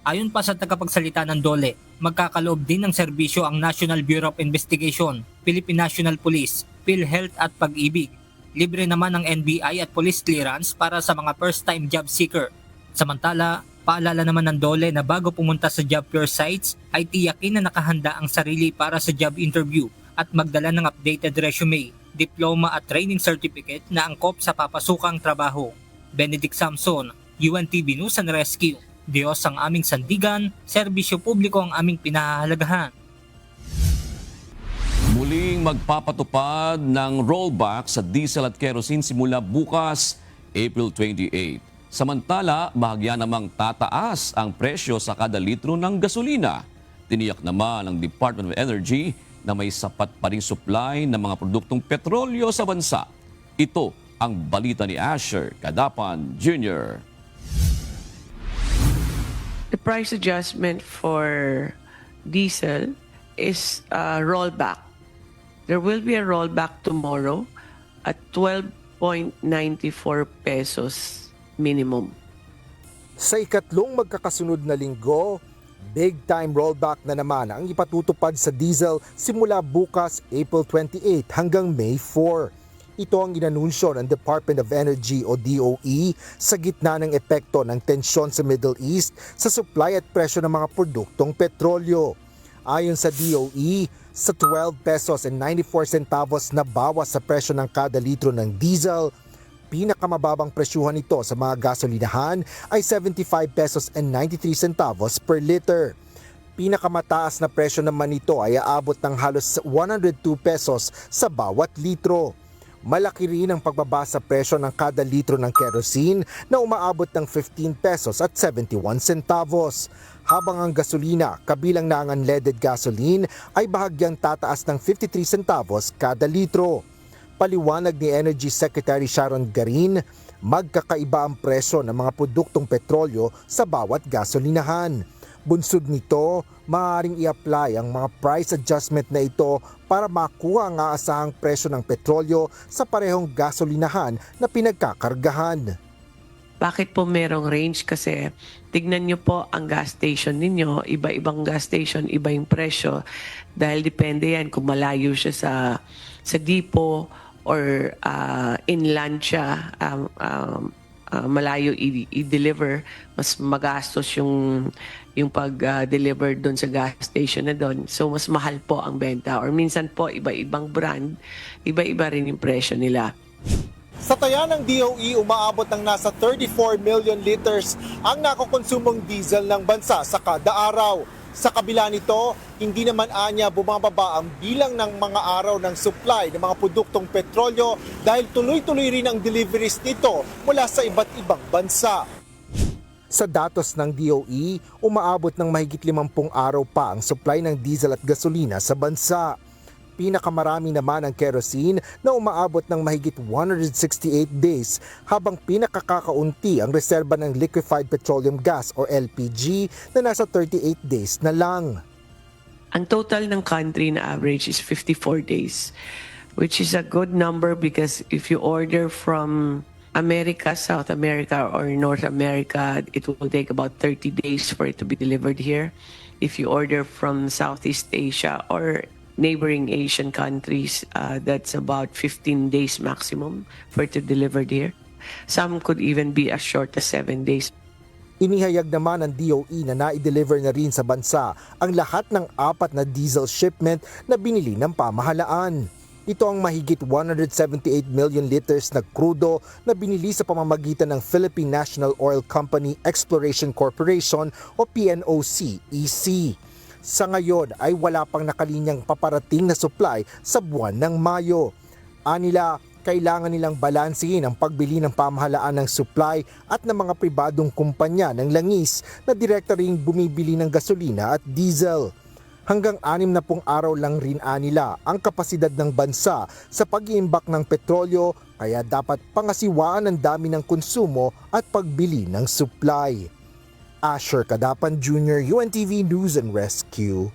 Ayon pa sa tagapagsalita ng DOLE, magkakaloob din ng serbisyo ang National Bureau of Investigation, Philippine National Police, PhilHealth at Pag-ibig. Libre naman ang NBI at police clearance para sa mga first-time job seeker. Samantala, paalala naman ng DOLE na bago pumunta sa job fair sites ay tiyakin na nakahanda ang sarili para sa job interview at magdala ng updated resume, diploma at training certificate na angkop sa papasukang trabaho. Benedict Samson, UNTV News and Rescue. Diyos ang aming sandigan, serbisyo publiko ang aming pinahahalagahan. Muling magpapatupad ng rollback sa diesel at kerosene simula bukas, April 28. Samantala, bahagya namang tataas ang presyo sa kada litro ng gasolina. Tiniyak naman ng Department of Energy na may sapat pa ring supply ng mga produktong petrolyo sa bansa. Ito ang balita ni Asher Cadapan Jr. The price adjustment for diesel is a rollback. There will be a rollback tomorrow at 12.05 6.94 pesos minimum. Sa ikatlong magkakasunod na linggo, big-time rollback na naman ang ipatutupad sa diesel simula bukas April 28 hanggang May 4. Ito ang inanunsyo ng Department of Energy o DOE sa gitna ng epekto ng tensyon sa Middle East sa supply at presyo ng mga produktong petrolyo. Ayon sa DOE, sa 12 pesos and 94 centavos na bawas sa presyo ng kada litro ng diesel, pinakamababang presyuhan nito sa mga gasolinahan ay 75 pesos and 93 centavos per liter. Pinakamataas na presyo naman nito ay aabot ng halos 102 pesos sa bawat litro. Malaki rin ang pagbaba sa presyo ng kada litro ng kerosene na umaabot ng 15 pesos at 71 centavos. Habang ang gasolina, kabilang na ang unleaded gasoline, ay bahagyang tataas ng 53 centavos kada litro. Paliwanag ni Energy Secretary Sharon Garin, magkakaiba ang presyo ng mga produktong petrolyo sa bawat gasolinahan. Bunsod nito, maaaring i-apply ang mga price adjustment na ito para makuha ang aasahang presyo ng petrolyo sa parehong gasolinahan na pinagkakargahan. Bakit po merong range? Kasi tignan nyo po ang gas station ninyo, iba-ibang gas station, iba yung presyo. Dahil depende yan kung malayo siya sa depot or inland siya, malayo i-deliver, mas magastos yung pag-deliver doon sa gas station na doon. So mas mahal po ang benta. Or minsan po iba-ibang brand, iba-iba rin yung presyo nila. Sa taya ng DOE, umaabot ng nasa 34 million liters ang nakokonsumong diesel ng bansa sa kada araw. Sa kabila nito, hindi naman anya bumababa ang bilang ng mga araw ng supply ng mga produktong petrolyo dahil tuloy-tuloy rin ang deliveries nito mula sa iba't ibang bansa. Sa datos ng DOE, umaabot ng mahigit 50 araw pa ang supply ng diesel at gasolina sa bansa. Pinakamarami naman ang kerosene na umaabot ng mahigit 168 days habang pinakakakaunti ang reserba ng liquefied petroleum gas o LPG na nasa 38 days na lang. Ang total ng country na average is 54 days, which is a good number because if you order from America, South America, or North America, it will take about 30 days for it to be delivered here. If you order from Southeast Asia or neighboring Asian countries, that's about 15 days maximum for it to deliver here. Some could even be as short as 7 days. Inihayag naman ng DOE na na-deliver na rin sa bansa ang lahat ng 4 na diesel shipment na binili ng pamahalaan. Ito ang mahigit 178 million liters na krudo na binili sa pamamagitan ng Philippine National Oil Company Exploration Corporation o PNOC-EC. Sa ngayon ay wala pang nakalinyang paparating na supply sa buwan ng Mayo. Anila, kailangan nilang balansehin ang pagbili ng pamahalaan ng supply at ng mga pribadong kumpanya ng langis na direkta ring bumibili ng gasolina at diesel. Hanggang 60 araw lang rin anila ang kapasidad ng bansa sa pag-iimbak ng petrolyo kaya dapat pangasiwaan ang dami ng konsumo at pagbili ng supply. Asher Cadapan Jr., UNTV News and Rescue.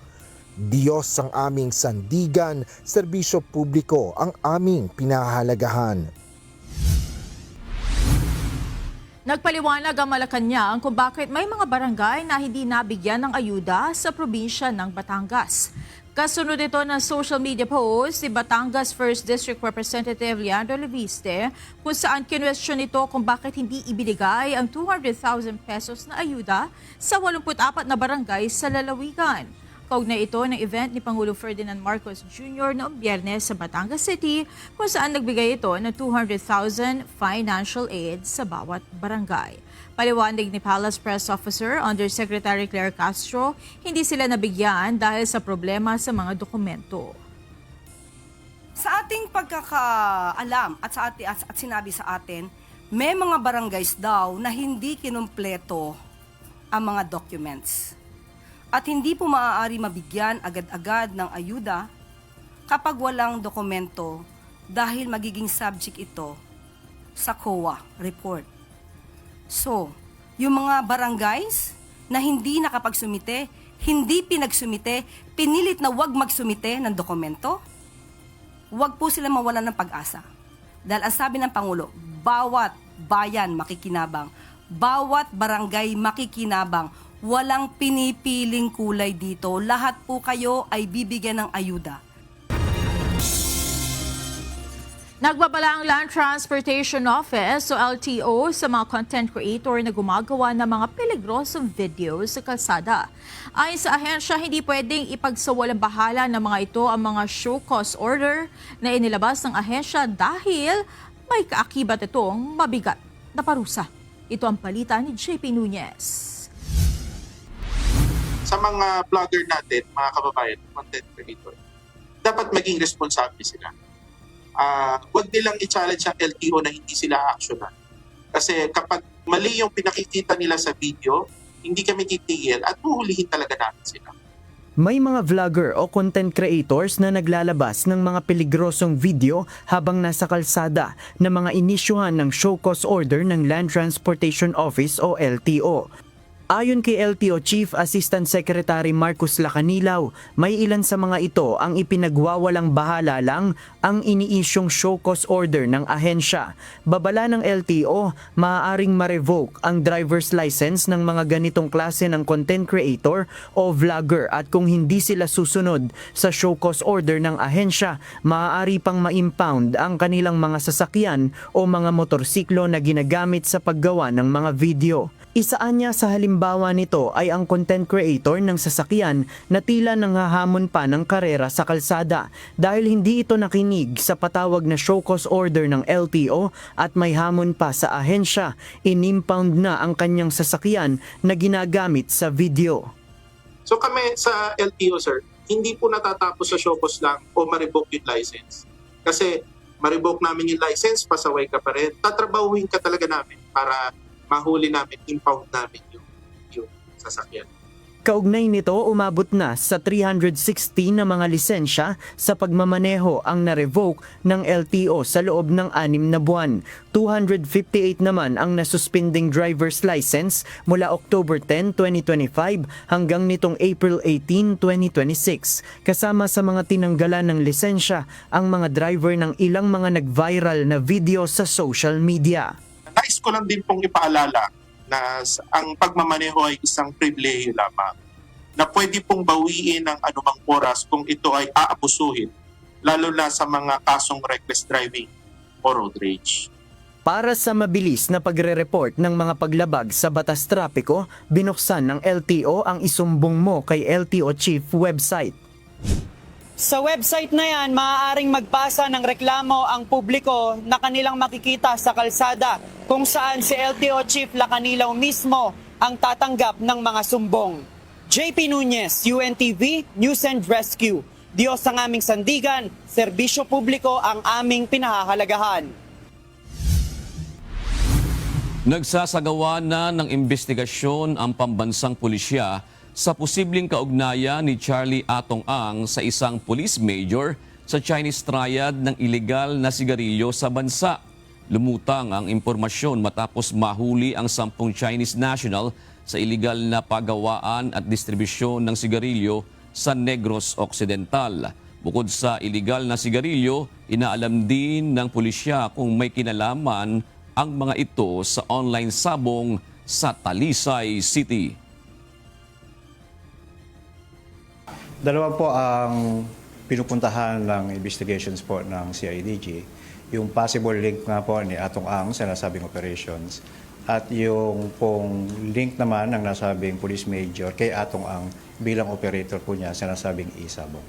Diyos ang aming sandigan, serbisyo publiko ang aming pinahahalagahan. Nagpaliwanag ang Malacanang kung bakit may mga barangay na hindi nabigyan ng ayuda sa probinsya ng Batangas. Kasunod ito ng social media post si Batangas 1st District Representative Leandro Leviste kung saan kinwestiyon nito kung bakit hindi ibinigay ang 200,000 pesos na ayuda sa 84 na barangay sa lalawigan. Kaugnay ito ng event ni Pangulo Ferdinand Marcos Jr. noong Biyernes sa Batangas City kung saan nagbigay ito ng 200,000 financial aid sa bawat barangay. Paliwanag ni Palace Press Officer Undersecretary Claire Castro, hindi sila nabigyan dahil sa problema sa mga dokumento. Sa ating pagkakaalam at sinabi sa atin, may mga barangays daw na hindi kinumpleto ang mga documents. At hindi po maaari mabigyan agad-agad ng ayuda kapag walang dokumento dahil magiging subject ito sa COA report. So, yung mga barangays na hindi nakapagsumite, hindi pinagsumite, pinilit na wag magsumite ng dokumento, wag po sila mawalan ng pag-asa. Dahil ang sabi ng Pangulo, bawat bayan makikinabang, bawat barangay makikinabang, walang pinipiling kulay dito. Lahat po kayo ay bibigyan ng ayuda. Nagbabala ang Land Transportation Office o LTO sa mga content creator na gumagawa ng mga peligrosong videos sa kalsada. Ayon sa ahensya, hindi pwedeng ipagsawalang bahala ng mga ito ang mga show cause order na inilabas ng ahensya dahil may kaakibat itong mabigat na parusa. Ito ang palitan ni JP Nunez. Sa mga vlogger natin, mga kababayan, content creator, dapat maging responsable sila. Huwag nilang i-challenge ang LTO na hindi sila actionan. Kasi kapag mali yung pinakikita nila sa video, hindi kami titigil at huhulihin talaga namin sila. May mga vlogger o content creators na naglalabas ng mga peligrosong video habang nasa kalsada na mga inisyuhan ng show cause order ng Land Transportation Office o LTO. Ayon kay LTO Chief Assistant Secretary Marcos Lacanilaw, may ilan sa mga ito ang ipinagwawalang bahala lang ang iniisyong show cause order ng ahensya. Babala ng LTO, maaaring ma-revoke ang driver's license ng mga ganitong klase ng content creator o vlogger at kung hindi sila susunod sa show cause order ng ahensya, maaari pang ma-impound ang kanilang mga sasakyan o mga motorsiklo na ginagamit sa paggawa ng mga video. Isaan niya sa halimbawa nito ay ang content creator ng sasakyan na tila nanghahamon pa ng karera sa kalsada dahil hindi ito nakinig sa patawag na show cause order ng LTO at may hamon pa sa ahensya. Inimpound na ang kanyang sasakyan na ginagamit sa video. So kami sa LTO, sir, hindi po natatapos sa show cause lang o ma-revoke yung license. Kasi ma-revoke namin yung license, pasaway ka pa rin. Tatrabahuhin ka talaga namin para mahuli namin, impound namin yung sasakyan. Kaugnay nito, umabot na sa 360 na mga lisensya sa pagmamaneho ang na-revoke ng LTO sa loob ng 6 na buwan. 258 naman ang nasuspending driver's license mula October 10, 2025 hanggang nitong April 18, 2026. Kasama sa mga tinanggalan ng lisensya ang mga driver ng ilang mga nag-viral na video sa social media. Nais ko lang din pong ipaalala na ang pagmamaneho ay isang pribilehiyo lamang na pwede pong bawiin ng anumang oras kung ito ay aabusuhin, lalo na sa mga kasong reckless driving o road rage. Para sa mabilis na pagre-report ng mga paglabag sa batas trapiko, binuksan ng LTO ang isumbong mo kay LTO Chief website. Sa website na yan, maaaring magpasa ng reklamo ang publiko na kanilang makikita sa kalsada kung saan si LTO Chief Lacanilaw mismo ang tatanggap ng mga sumbong. JP Nunez, UNTV, News and Rescue. Diyos ang aming sandigan, serbisyo publiko ang aming pinahahalagahan. Nagsasagawa na ng investigasyon ang pambansang pulisya sa posibleng kaugnayan ni Charlie Atong Ang sa isang police major sa Chinese triad ng ilegal na sigarilyo sa bansa. Lumutang ang impormasyon matapos mahuli ang 10 Chinese national sa ilegal na pagawaan at distribusyon ng sigarilyo sa Negros Occidental. Bukod sa ilegal na sigarilyo, inaalam din ng pulisya kung may kinalaman ang mga ito sa online sabong sa Talisay City. Dalawa po ang pinupuntahan ng investigations po ng CIDG. Yung possible link nga po ni Atong Ang sa nasabing operations at yung pong link naman ng nasabing police major kay Atong Ang bilang operator po niya sa nasabing isabong.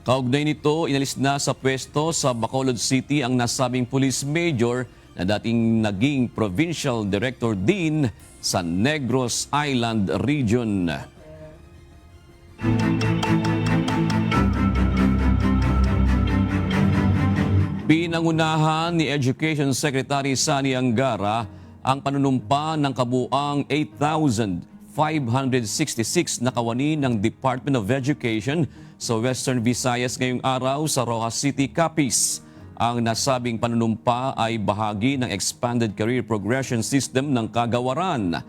Kaugnay nito, inalis na sa pwesto sa Bacolod City ang nasabing police major na dating naging provincial director din sa Negros Island Region. Pinangunahan ni Education Secretary Sani Angara ang panunumpa ng kabuang 8,566 na kawani ng Department of Education sa Western Visayas ngayong araw sa Rojas City, Capiz. Ang nasabing panunumpa ay bahagi ng Expanded Career Progression System ng Kagawaran.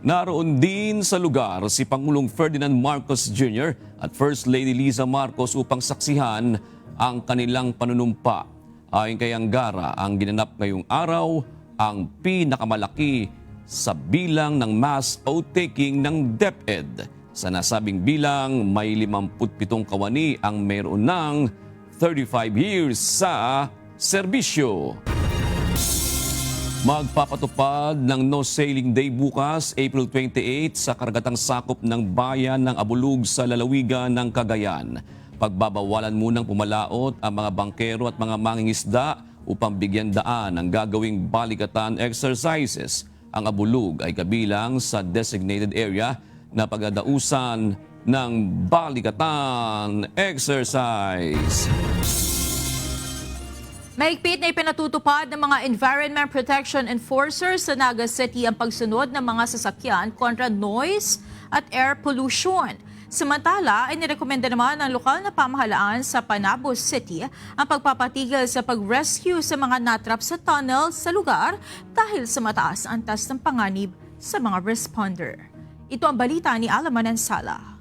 Naroon din sa lugar si Pangulong Ferdinand Marcos Jr. at First Lady Liza Marcos upang saksihan ang kanilang panunumpa. Ayon kay Angara, ang ginanap ngayong araw ang pinakamalaki sa bilang ng mass outtaking ng DepEd. Sa nasabing bilang, may 57 kawani ang mayroon ng 35 years sa serbisyo. Magpapatupad ng No Sailing Day bukas, April 28, sa karagatang sakop ng bayan ng Abulug sa lalawigan ng Cagayan. Pagbabawalan munang pumalaot ang mga bangkero at mga mangingisda upang bigyan daan ang gagawing balikatan exercises. Ang Abulug ay kabilang sa designated area na pagdadausan ng balikatan exercise. Mahigpit na ipinatutupad ng mga Environment Protection Enforcers sa Naga City ang pagsunod ng mga sasakyan kontra noise at air pollution. Samantala, inirekomenda naman ng lokal na pamahalaan sa Panabo City ang pagpapatigil sa pag-rescue sa mga natrap sa tunnel sa lugar dahil sa mataas ang antas ng panganib sa mga responder. Ito ang balita ni Alaman Sala.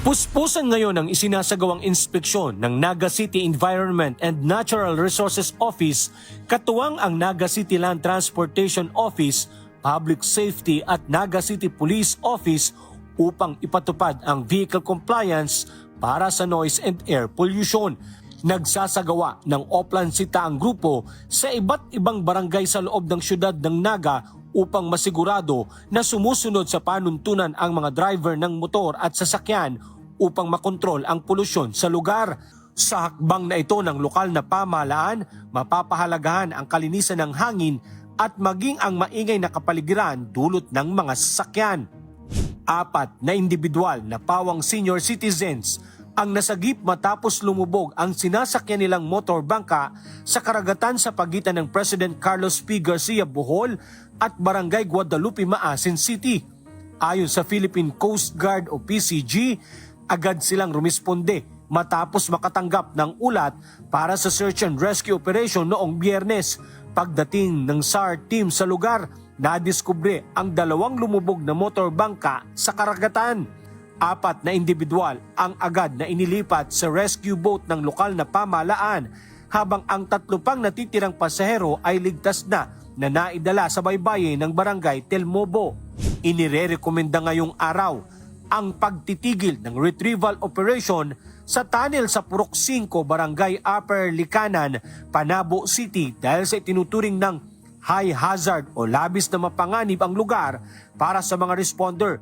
Puspusan ngayon ang isinasagawang inspeksyon ng Naga City Environment and Natural Resources Office, katuwang ang Naga City Land Transportation Office, Public Safety at Naga City Police Office upang ipatupad ang vehicle compliance para sa noise and air pollution. Nagsasagawa ng Oplan Sita ang grupo sa iba't ibang barangay sa loob ng syudad ng Naga upang masigurado na sumusunod sa panuntunan ang mga driver ng motor at sasakyan upang makontrol ang polusyon sa lugar. Sa hakbang na ito ng lokal na pamahalaan, mapapahalagahan ang kalinisan ng hangin at maging ang maingay na kapaligiran dulot ng mga sasakyan. 4 na individual na pawang senior citizens ang nasagip matapos lumubog ang sinasakyan nilang motorbangka sa karagatan sa pagitan ng President Carlos P. Garcia Bohol at Barangay Guadalupe, Maasin City. Ayon sa Philippine Coast Guard o PCG, agad silang rumisponde matapos makatanggap ng ulat para sa search and rescue operation noong Biyernes. Pagdating ng SAR team sa lugar, nadiskubre ang 2 lumubog na motorbangka sa karagatan. 4 na individual ang agad na inilipat sa rescue boat ng lokal na pamahalaan, habang ang 3 pang natitirang pasahero ay ligtas na naidala sa baybayin ng Barangay Telmobo. Inirerekomenda ngayong araw ang pagtitigil ng retrieval operation sa tunnel sa Purok 5, Barangay Upper Likanan, Panabo City dahil sa itinuturing ng high hazard o labis na mapanganib ang lugar para sa mga responder.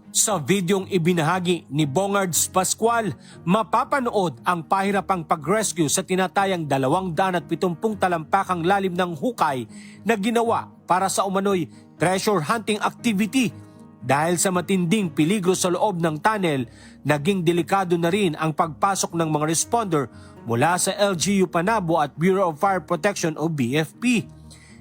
Sa videong ibinahagi ni Bongards Pascual, mapapanood ang pahirapang pag-rescue sa tinatayang 270 talampakang lalim ng hukay na ginawa para sa umano'y treasure hunting activity. Dahil sa matinding peligro sa loob ng tunnel, naging delikado na rin ang pagpasok ng mga responder mula sa LGU Panabo at Bureau of Fire Protection o BFP.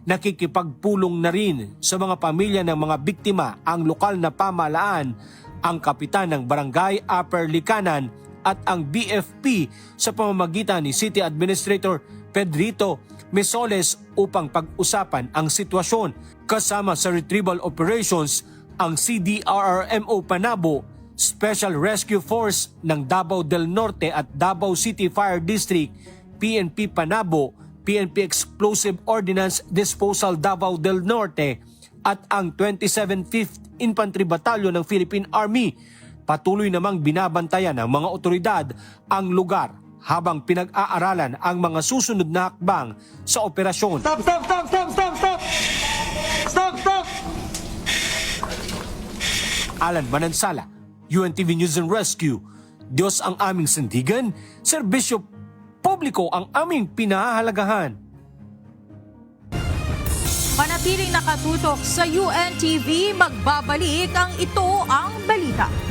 Nakikipagpulong na rin sa mga pamilya ng mga biktima ang lokal na pamahalaan, ang kapitan ng Barangay Upper Likanan at ang BFP sa pamamagitan ni City Administrator Pedrito Mesoles upang pag-usapan ang sitwasyon. Kasama sa retrieval operations ang CDRRMO Panabo, Special Rescue Force ng Davao del Norte at Davao City Fire District, PNP Panabo, PNP Explosive Ordnance Disposal Davao del Norte at ang 27th 5th Infantry Battalion ng Philippine Army. Patuloy namang binabantayan ng mga otoridad ang lugar habang pinag-aaralan ang mga susunod na hakbang sa operasyon. Stop! Stop! Stop! Stop! Stop! Stop! Stop! Stop! Alan Manansala, UNTV News and Rescue. Diyos ang aming sandigan, serbisyo publiko ang aming pinahahalagahan. Manatiling nakatutok sa UNTV, magbabalik ang Ito ang Balita.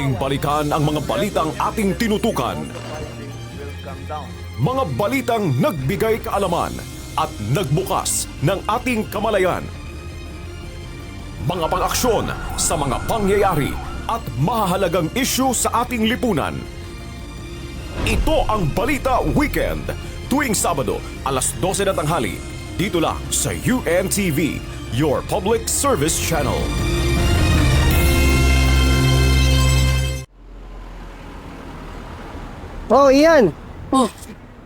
Ating balikan ang mga balitang ating tinutukan. Mga balitang nagbigay kaalaman at nagbukas ng ating kamalayan. Mga pang-aksyon sa mga pangyayari at mahahalagang isyu sa ating lipunan. Ito ang Balita Weekend, tuwing Sabado, alas 12 na tanghali, dito lang sa UNTV, your public service channel. Oh, Ian.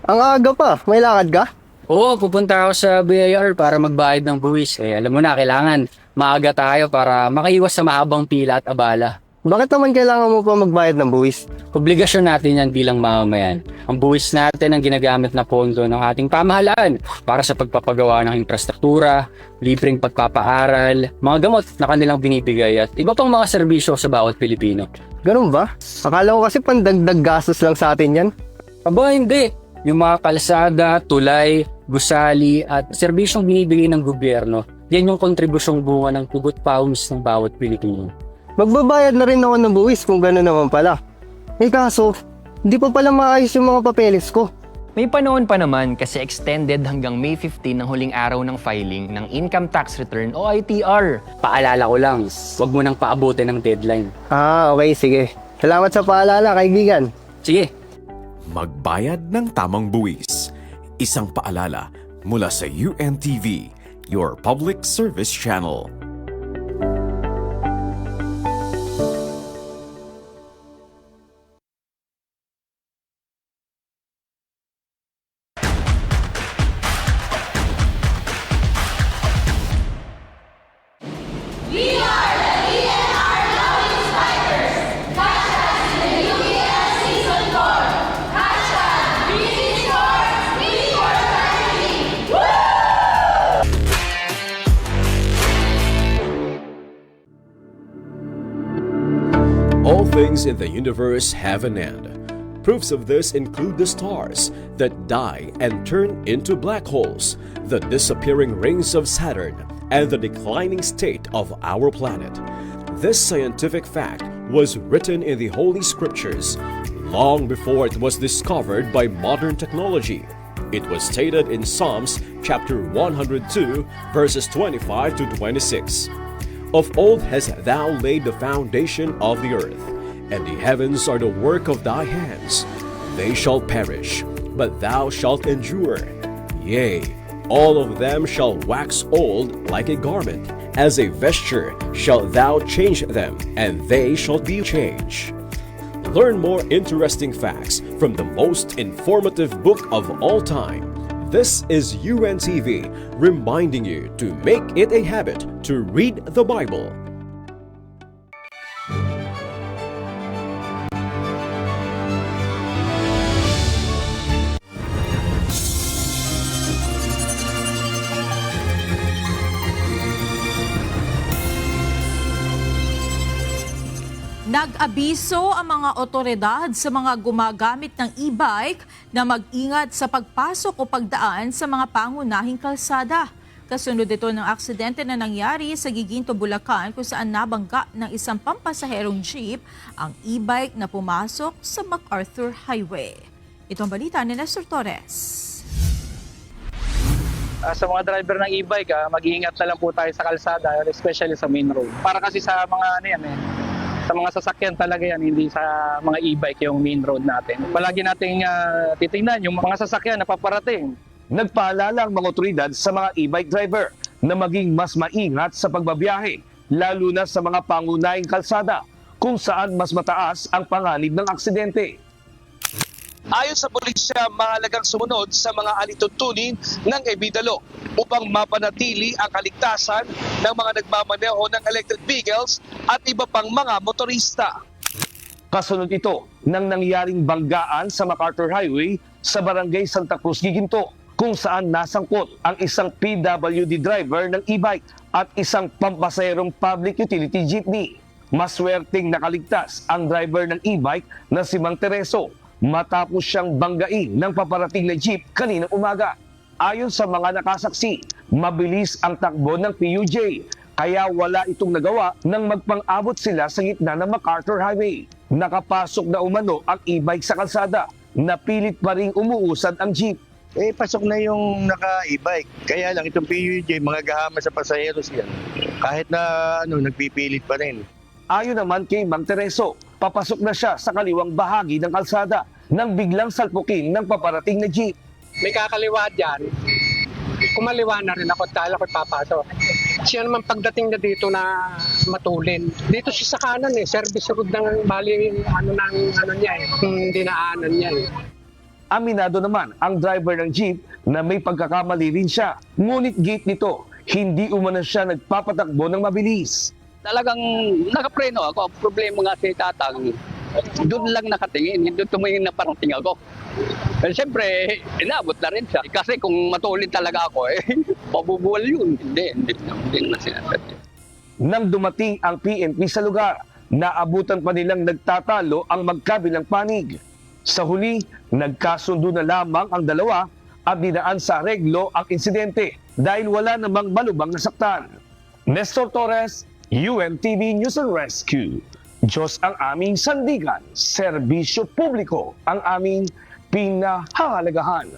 Ang aga pa. May lakad ka? Oo, pupunta ako sa BIR para magbayad ng buwis. Alam mo na, kailangan maaga tayo para makaiwas sa mahabang pila at abala. Bakit naman kailangan mo pa magbayad ng buwis? Obligasyon natin yan bilang mamamayan. Ang buwis natin ang ginagamit na pondo ng ating pamahalaan para sa pagpapagawa ng infrastruktura, libreng pagpapaaral, mga gamot na kanilang binibigay at iba pang mga serbisyo sa bawat Pilipino. Ganun ba? Akala ko kasi pandagdag gastos lang sa atin yan. Aba, hindi. Yung mga kalsada, tulay, gusali at serbisyong binibigay ng gobyerno, yan yung kontribusyong bunga ng tugot pawis ng bawat Pilipino. Magbabayad na rin ako ng buwis kung gano'n naman pala. Kaso, hindi pa pala maayos yung mga papeles ko. May panahon pa naman kasi extended hanggang May 15 ng huling araw ng filing ng Income Tax Return o ITR. Paalala ko lang, huwag mo nang paabutin ng deadline. Okay, sige. Salamat sa paalala, kaibigan. Sige. Magbayad ng tamang buwis. Isang paalala mula sa UNTV, your public service channel. We are the DNR Loving Spiders. Catch us in the UBL Season 4. Hashtag Reading Sports, Read for Charity. Woo! All things in the universe have an end. Proofs of this include the stars that die and turn into black holes, the disappearing rings of Saturn, and the declining state of our planet. This scientific fact was written in the Holy Scriptures long before it was discovered by modern technology. It was stated in Psalms chapter 102, verses 25 to 26. Of old hast thou laid the foundation of the earth, and the heavens are the work of thy hands. They shall perish, but thou shalt endure. Yea, all of them shall wax old like a garment. As a vesture shalt thou change them, and they shall be changed. Learn more interesting facts from the most informative book of all time. This is UNTV reminding you to make it a habit to read the Bible. Nag-abiso ang mga otoridad sa mga gumagamit ng e-bike na mag-ingat sa pagpasok o pagdaan sa mga pangunahing kalsada. Kasunod ito ng aksidente na nangyari sa Giginto, Bulacan kung saan nabangga ng isang pampasaherong jeep ang e-bike na pumasok sa MacArthur Highway. Ito ang balita ni Nestor Torres. Sa mga driver ng e-bike, mag-iingat na lang po tayo sa kalsada, especially sa main road. Para kasi sa mga sa mga sasakyan talaga yan, hindi sa mga e-bike yung main road natin. Palagi nating titingnan yung mga sasakyan na paparating. Nagpaalala ang mga otoridad sa mga e-bike driver na maging mas maingat sa pagbabiyahe, lalo na sa mga pangunahing kalsada kung saan mas mataas ang panganib ng aksidente. Ayon sa pulisya, mahalagang sumunod sa mga alituntunin ng ebidalo upang mapanatili ang kaligtasan ng mga nagmamaneho ng electric vehicles at iba pang mga motorista. Kasunod ito ng nangyaring banggaan sa MacArthur Highway sa Barangay Santa Cruz, Giginto, kung saan nasangkot ang isang PWD driver ng e-bike at isang pampasaherong public utility jeepney. Maswerteng nakaligtas ang driver ng e-bike na si Mang Tereso matapos siyang banggain ng paparating na jeep kaninang umaga. Ayon sa mga nakasaksi, mabilis ang takbo ng PUJ, kaya wala itong nagawa nang magpang-abot sila sa gitna ng MacArthur Highway. nakapasok na umano ang e-bike sa kalsada. Napilit pa ring umuusad ang jeep. Pasok na yung naka-e-bike. Kaya lang itong PUJ, mga gahama sa pasaheros yan. Kahit na nagpipilit pa rin. Ayon naman kay Mang Tereso, papasok na siya sa kaliwang bahagi ng kalsada nang biglang salpukin ng paparating na jeep. May kakaliwa dyan. Kumaliwa na rin ako at kala ko papasok. Siya naman pagdating na dito na matulin. Dito siya sa kanan service road ng bali dinaanan niya Aminado naman ang driver ng jeep na may pagkakamali rin siya. Ngunit gate nito, hindi umano siya nagpapatakbo ng mabilis. Talagang nakapreno ako. Problema nga si Tatang. Doon lang nakatingin. Doon tumingin na parating ako. Siyempre, inabot na rin siya. Kasi kung matulid talaga ako, pabubuwal yun. Hindi na sinasabi. Nang dumating ang PNP sa lugar, naabutan pa nilang nagtatalo ang magkabilang panig. Sa huli, nagkasundo na lamang ang dalawa at dinaan sa areglo ang insidente dahil wala namang malubang nasaktan. Nestor Torres, UNTV News and Rescue. Diyos ang aming sandigan, serbisyo publiko ang aming pinahahalagahan.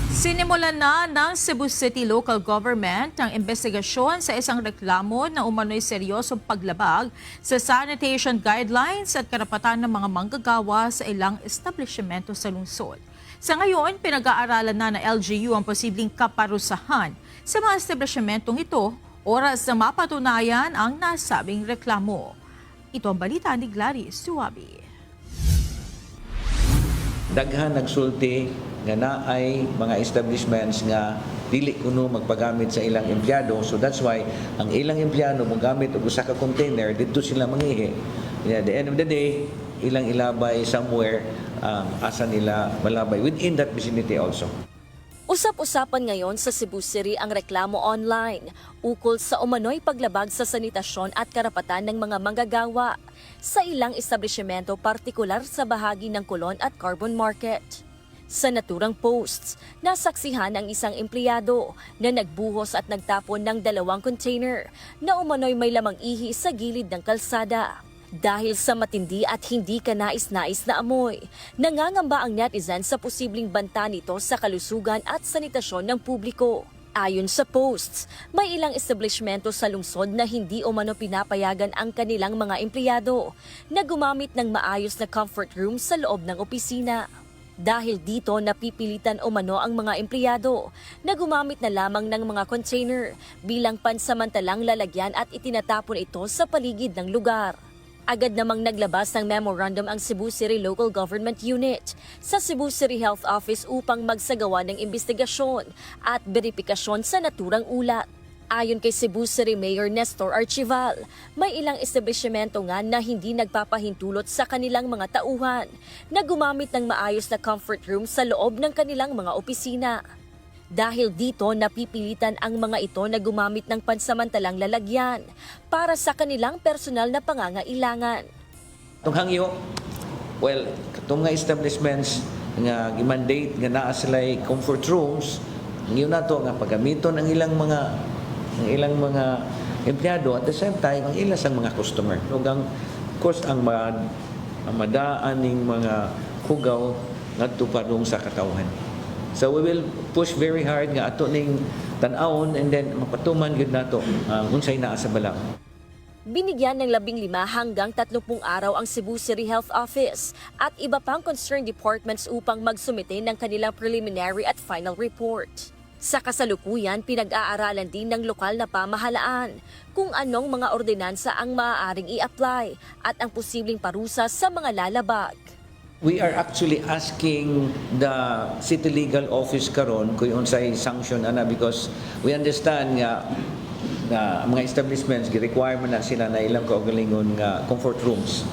Sinimulan na ng Cebu City Local Government ang investigasyon sa isang reklamo na umano'y seryosong paglabag sa sanitation guidelines at karapatan ng mga manggagawa sa ilang establishmento sa lungsod. Sa ngayon, pinag-aaralan na ng LGU ang posibleng kaparusahan sa mga establishmentong ito oras na mapatunayan ang nasabing reklamo. Ito ang balita ni Gladys Suabi. Daghan nagsulti nga naay mga establishments nga dili kuno magpagamit sa ilang empleyado, so that's why ang ilang empleyado mogamit og usa ka container didto sila mangihi. At the end of the day, ilang ilabay somewhere asa nila malabay within that vicinity also. Usap-usapan ngayon sa Cebu City ang reklamo online ukol sa umano'y paglabag sa sanitasyon at karapatan ng mga manggagawa sa ilang establishmento, partikular sa bahagi ng Colon at Carbon Market. Sa naturang posts, nasaksihan ang isang empleyado na nagbuhos at nagtapon ng 2 container na umano'y may lamang ihi sa gilid ng kalsada. Dahil sa matindi at hindi kanais-nais na amoy, nangangamba ang netizen sa posibleng banta nito sa kalusugan at sanitasyon ng publiko. Ayon sa posts, may ilang establishmento sa lungsod na hindi umano pinapayagan ang kanilang mga empleyado na gumamit ng maayos na comfort room sa loob ng opisina. Dahil dito napipilitan umano ang mga empleyado na gumamit na lamang ng mga container bilang pansamantalang lalagyan at itinatapon ito sa paligid ng lugar. Agad namang naglabas ng memorandum ang Cebu City Local Government Unit sa Cebu City Health Office upang magsagawa ng investigasyon at beripikasyon sa naturang ulat. Ayon kay Cebu City Mayor Nestor Archival, may ilang establishmento nga na hindi nagpapahintulot sa kanilang mga tauhan na gumamit ng maayos na comfort room sa loob ng kanilang mga opisina. Dahil dito, napipilitan ang mga ito na gumamit ng pansamantalang lalagyan para sa kanilang personal na pangangailangan. Itong hangyo, well, itong nga establishments nga i-mandate nga naa sila'y comfort rooms, ngayon na ito nga pagamiton ang ilang mga empleyado at the same time ang ilas ang mga customer. Huwag course ang madaan ng mga hugaw ngadto padung sa katawhan. So we will push very hard nga ato ning tan-awon and then mapatuman gyud nato unsay naa sa balak. Binigyan ng 15 hanggang 30 araw ang Cebu City Health Office at iba pang concerned departments upang magsumite ng kanilang preliminary at final report. Sa kasalukuyan, pinag-aaralan din ng lokal na pamahalaan kung anong mga ordinansa ang maaaring i-apply at ang posibleng parusa sa mga lalabag. We are actually asking the City Legal Office karon kung unsay sanction ana because we understand nga mga establishments gi-requirement na sila na ilang kaugalingon nga comfort rooms.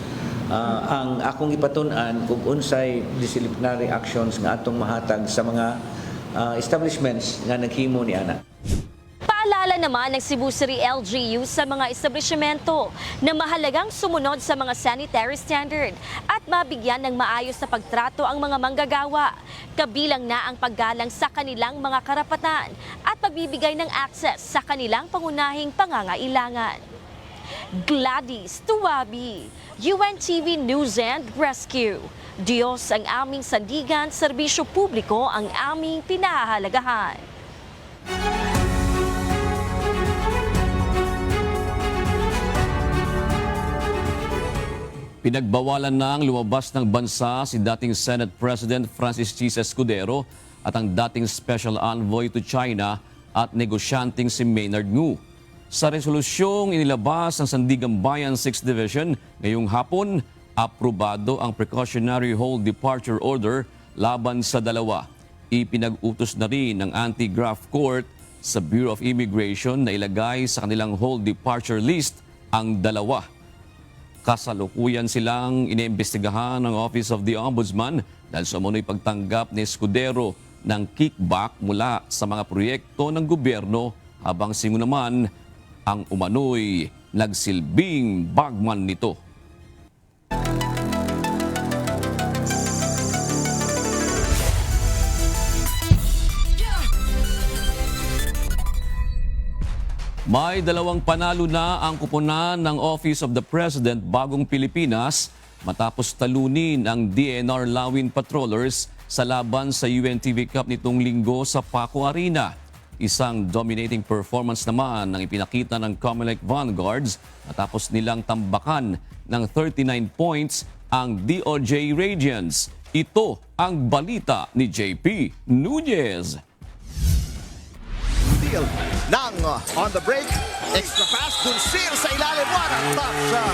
Ang akong ipatun-an kung unsay disciplinary actions nga atong mahatag sa mga establishments nga naghimo ni ana. Paalala naman ng Cebu City LGU sa mga establishmento na mahalagang sumunod sa mga sanitary standard at mabigyan ng maayos na pagtrato ang mga manggagawa, kabilang na ang paggalang sa kanilang mga karapatan at pagbibigay ng access sa kanilang pangunahing pangangailangan. Gladys Tuwabi, UNTV News and Rescue. Diyos ang aming sandigan, serbisyo publiko ang aming pinahahalagahan. Pinagbawalan ng lumabas ng bansa si dating Senate President Francis Chis Escudero at ang dating Special Envoy to China at negosyanteng si Maynard Ngu. Sa resolusyong inilabas ng Sandigang Bayan 6th Division ngayong hapon, aprobado ang precautionary hold departure order laban sa dalawa. Ipinag-utos na rin ng Anti-Graft Court sa Bureau of Immigration na ilagay sa kanilang hold departure list ang dalawa. Kasalukuyan silang iniimbestigahan ng Office of the Ombudsman dahil sa umunoy pagtanggap ni Escudero ng kickback mula sa mga proyekto ng gobyerno habang Singo naman ang umano'y nagsilbing bagman nito. May dalawang panalo na ang kuponan ng Office of the President Bagong Pilipinas matapos talunin ang DNR Lawin Patrollers sa laban sa UNTV Cup nitong linggo sa Paco Arena. Isang dominating performance naman ang ipinakita ng Comelec Vanguards matapos nilang tambakan ng 39 points ang DOJ Radiants. Ito ang balita ni JP Nunez. Nang on the break, extra fast, Dunsir sa ilalim, what a top shot!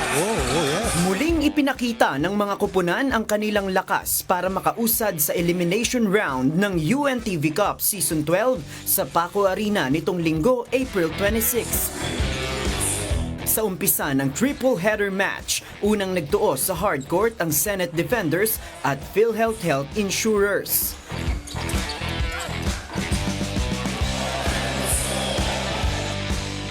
Muling ipinakita ng mga kupunan ang kanilang lakas para makausad sa elimination round ng UNTV Cup Season 12 sa Paco Arena nitong linggo, April 26. Sa umpisa ng triple header match, unang nagtuo sa hardcourt ang Senate Defenders at PhilHealth Health Insurers.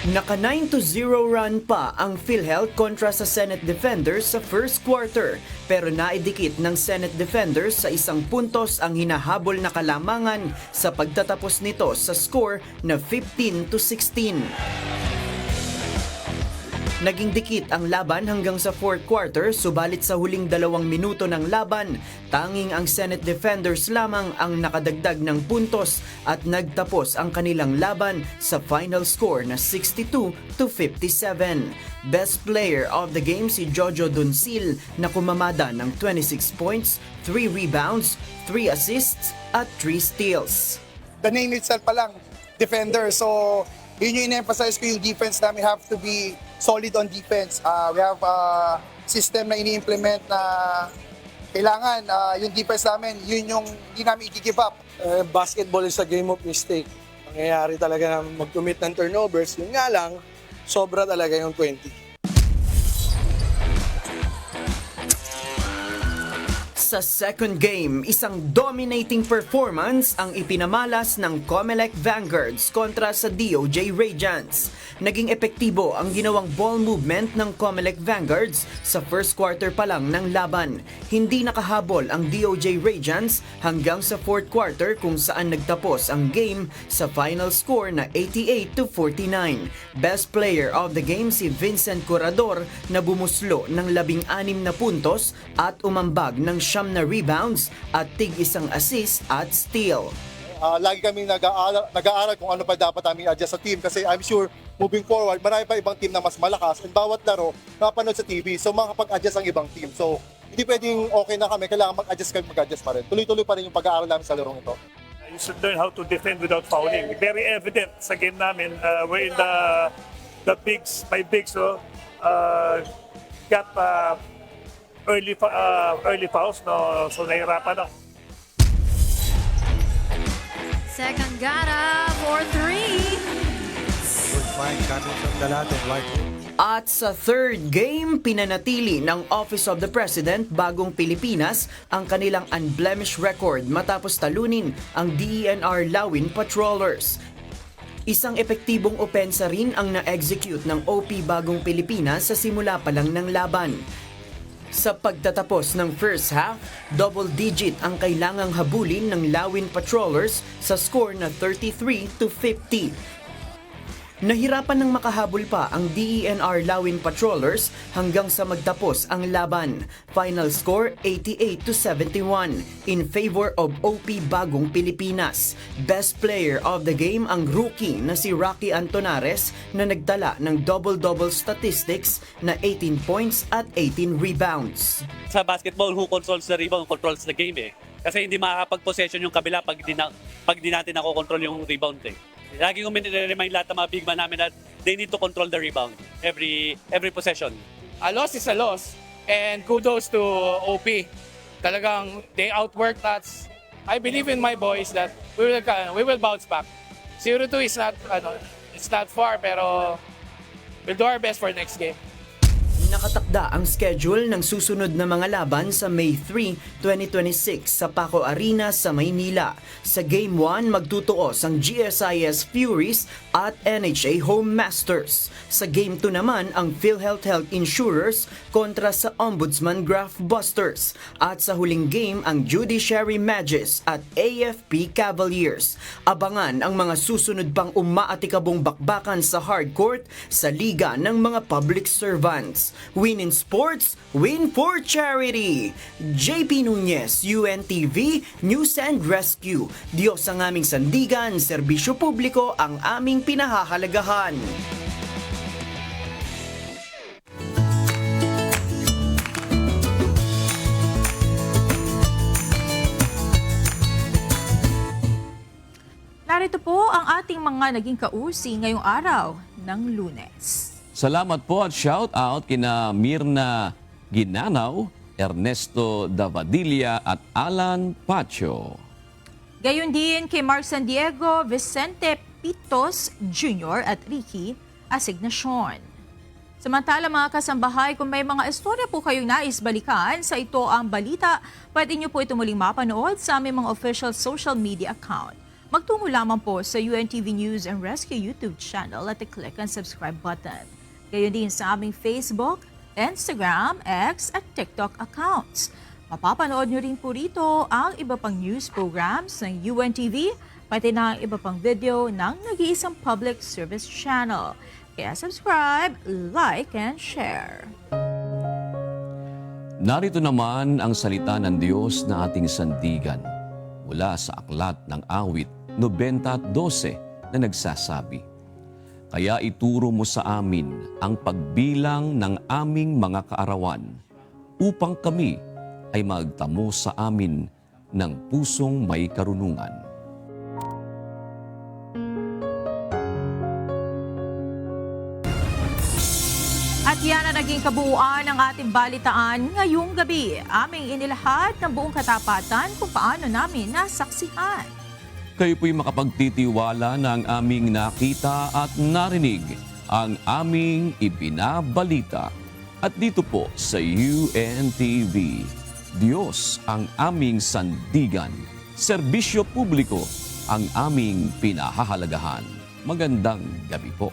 Naka 9-0 run pa ang PhilHealth kontra sa Senate Defenders sa first quarter, pero naidikit ng Senate Defenders sa isang puntos ang hinahabol na kalamangan sa pagtatapos nito sa score na 15-16. Naging dikit ang laban hanggang sa fourth quarter, subalit sa huling 2 minuto ng laban, tanging ang Senate Defenders lamang ang nakadagdag ng puntos at nagtapos ang kanilang laban sa final score na 62-57. Best player of the game si Jojo Duncil na kumamada ng 26 points, 3 rebounds, 3 assists at 3 steals. The name itself pa lang, defender. So, yun yung in-emphasize ko, yung defense namin have to be solid on defense. We have a system na ini-implement na kailangan yung defense namin, yun yung hindi namin i-give up. Basketball is a game of mistake. Nangyayari talaga na mag-commit ng turnovers. Yun nga lang, sobra talaga yung 20. Sa second game, isang dominating performance ang ipinamalas ng Comelec Vanguards kontra sa DOJ Radiants. Naging epektibo ang ginawang ball movement ng Comelec Vanguards sa first quarter pa lang ng laban. Hindi nakahabol ang DOJ Radiants hanggang sa fourth quarter kung saan nagtapos ang game sa final score na 88-49. Best player of the game si Vincent Corrador na bumuslo ng 16 na puntos at umambag ng 9 na rebounds at tig-1 assist at steal. Lagi kami nag-aaral kung ano pa dapat namin adjust sa team kasi I'm sure moving forward, marami pa ibang team na mas malakas and bawat laro napanood sa TV, so makapag-adjust ang ibang team. So hindi pwedeng okay na kami, kailangan mag-adjust pa rin. Tuloy-tuloy pa rin yung pag-aaral namin sa larong ito. You should learn how to defend without fouling. Very evident sa game namin wherein the bigs, my bigs got early fouls, no? So nahirapan ako. Second gana for 3. Good find coming from Dalate, right? At sa third game, pinanatili ng Office of the President Bagong Pilipinas ang kanilang unblemished record matapos talunin ang DENR Lawin Patrollers. Isang epektibong opensa rin ang na-execute ng OP Bagong Pilipinas sa simula pa lang ng laban. Sa pagtatapos ng first half, double-digit ang kailangang habulin ng Lawin Patrollers sa score na 33-50. Nahirapan ng makahabol pa ang DENR Lawin Patrollers hanggang sa magtapos ang laban. Final score 88-71 in favor of OP Bagong Pilipinas. Best player of the game ang rookie na si Rocky Antonares na nagtala ng double-double statistics na 18 points at 18 rebounds. Sa basketball, who controls the rebound, controls the game eh. Kasi hindi makakapag-possession yung kabila pag di natin nakokontrol yung rebound eh. Lagi kong remind lahat ng mga big man namin that they need to control the rebound every possession. A loss is a loss, and kudos to OP. Talagang they outworked us. I believe in my boys that we will bounce back. 0-2 is not it's not far, pero we'll do our best for next game. Nakatakda ang schedule ng susunod na mga laban sa May 3, 2026 sa Paco Arena sa Maynila. Sa Game 1, magtutuos ang GSIS Furies at NHA Home Masters. Sa Game 2 naman, ang PhilHealth Health Insurers kontra sa Ombudsman Graph Busters. At sa huling game, ang Judiciary Mages at AFP Cavaliers. Abangan ang mga susunod pang umaatikabong bakbakan sa hardcourt sa Liga ng mga Public Servants. Win in sports, win for charity. JP Nunez, UNTV, News and Rescue. Diyos ang aming sandigan, serbisyo publiko ang aming pinahahalagahan. Narito po ang ating mga naging kausi ngayong araw ng Lunes. Salamat po at shout out kina Mirna Ginanaw, Ernesto Davadilla at Alan Pacho. Gayon din kay Mark San Diego, Vicente Pitos Jr. at Ricky Asignacion. Samantala mga kasambahay, kung may mga istorya po kayong nais balikan sa Ito Ang Balita, pwede nyo po ito muling mapanood sa aming mga official social media account. Magtungo lamang po sa UNTV News and Rescue YouTube channel at i-click ang subscribe button. Gayon din sa aming Facebook, Instagram, X at TikTok accounts. Mapapanood nyo rin po rito ang iba pang news programs ng UNTV, pati na ang iba pang video ng nag-iisang public service channel. Kaya subscribe, like, and share. Narito naman ang salita ng Diyos na ating sandigan mula sa aklat ng awit 90:12 na nagsasabi, kaya ituro mo sa amin ang pagbilang ng aming mga kaarawan upang kami ay magtamo sa amin ng pusong may karunungan. At yan ang naging kabuuan ng ating balitaan ngayong gabi. Aming inilahad ng buong katapatan kung paano namin nasaksihan. Kayo po'y makapagtitiwala ng aming nakita at narinig, ang aming ibinabalita. At dito po sa UNTV, Diyos ang aming sandigan, serbisyo publiko ang aming pinahahalagahan. Magandang gabi po.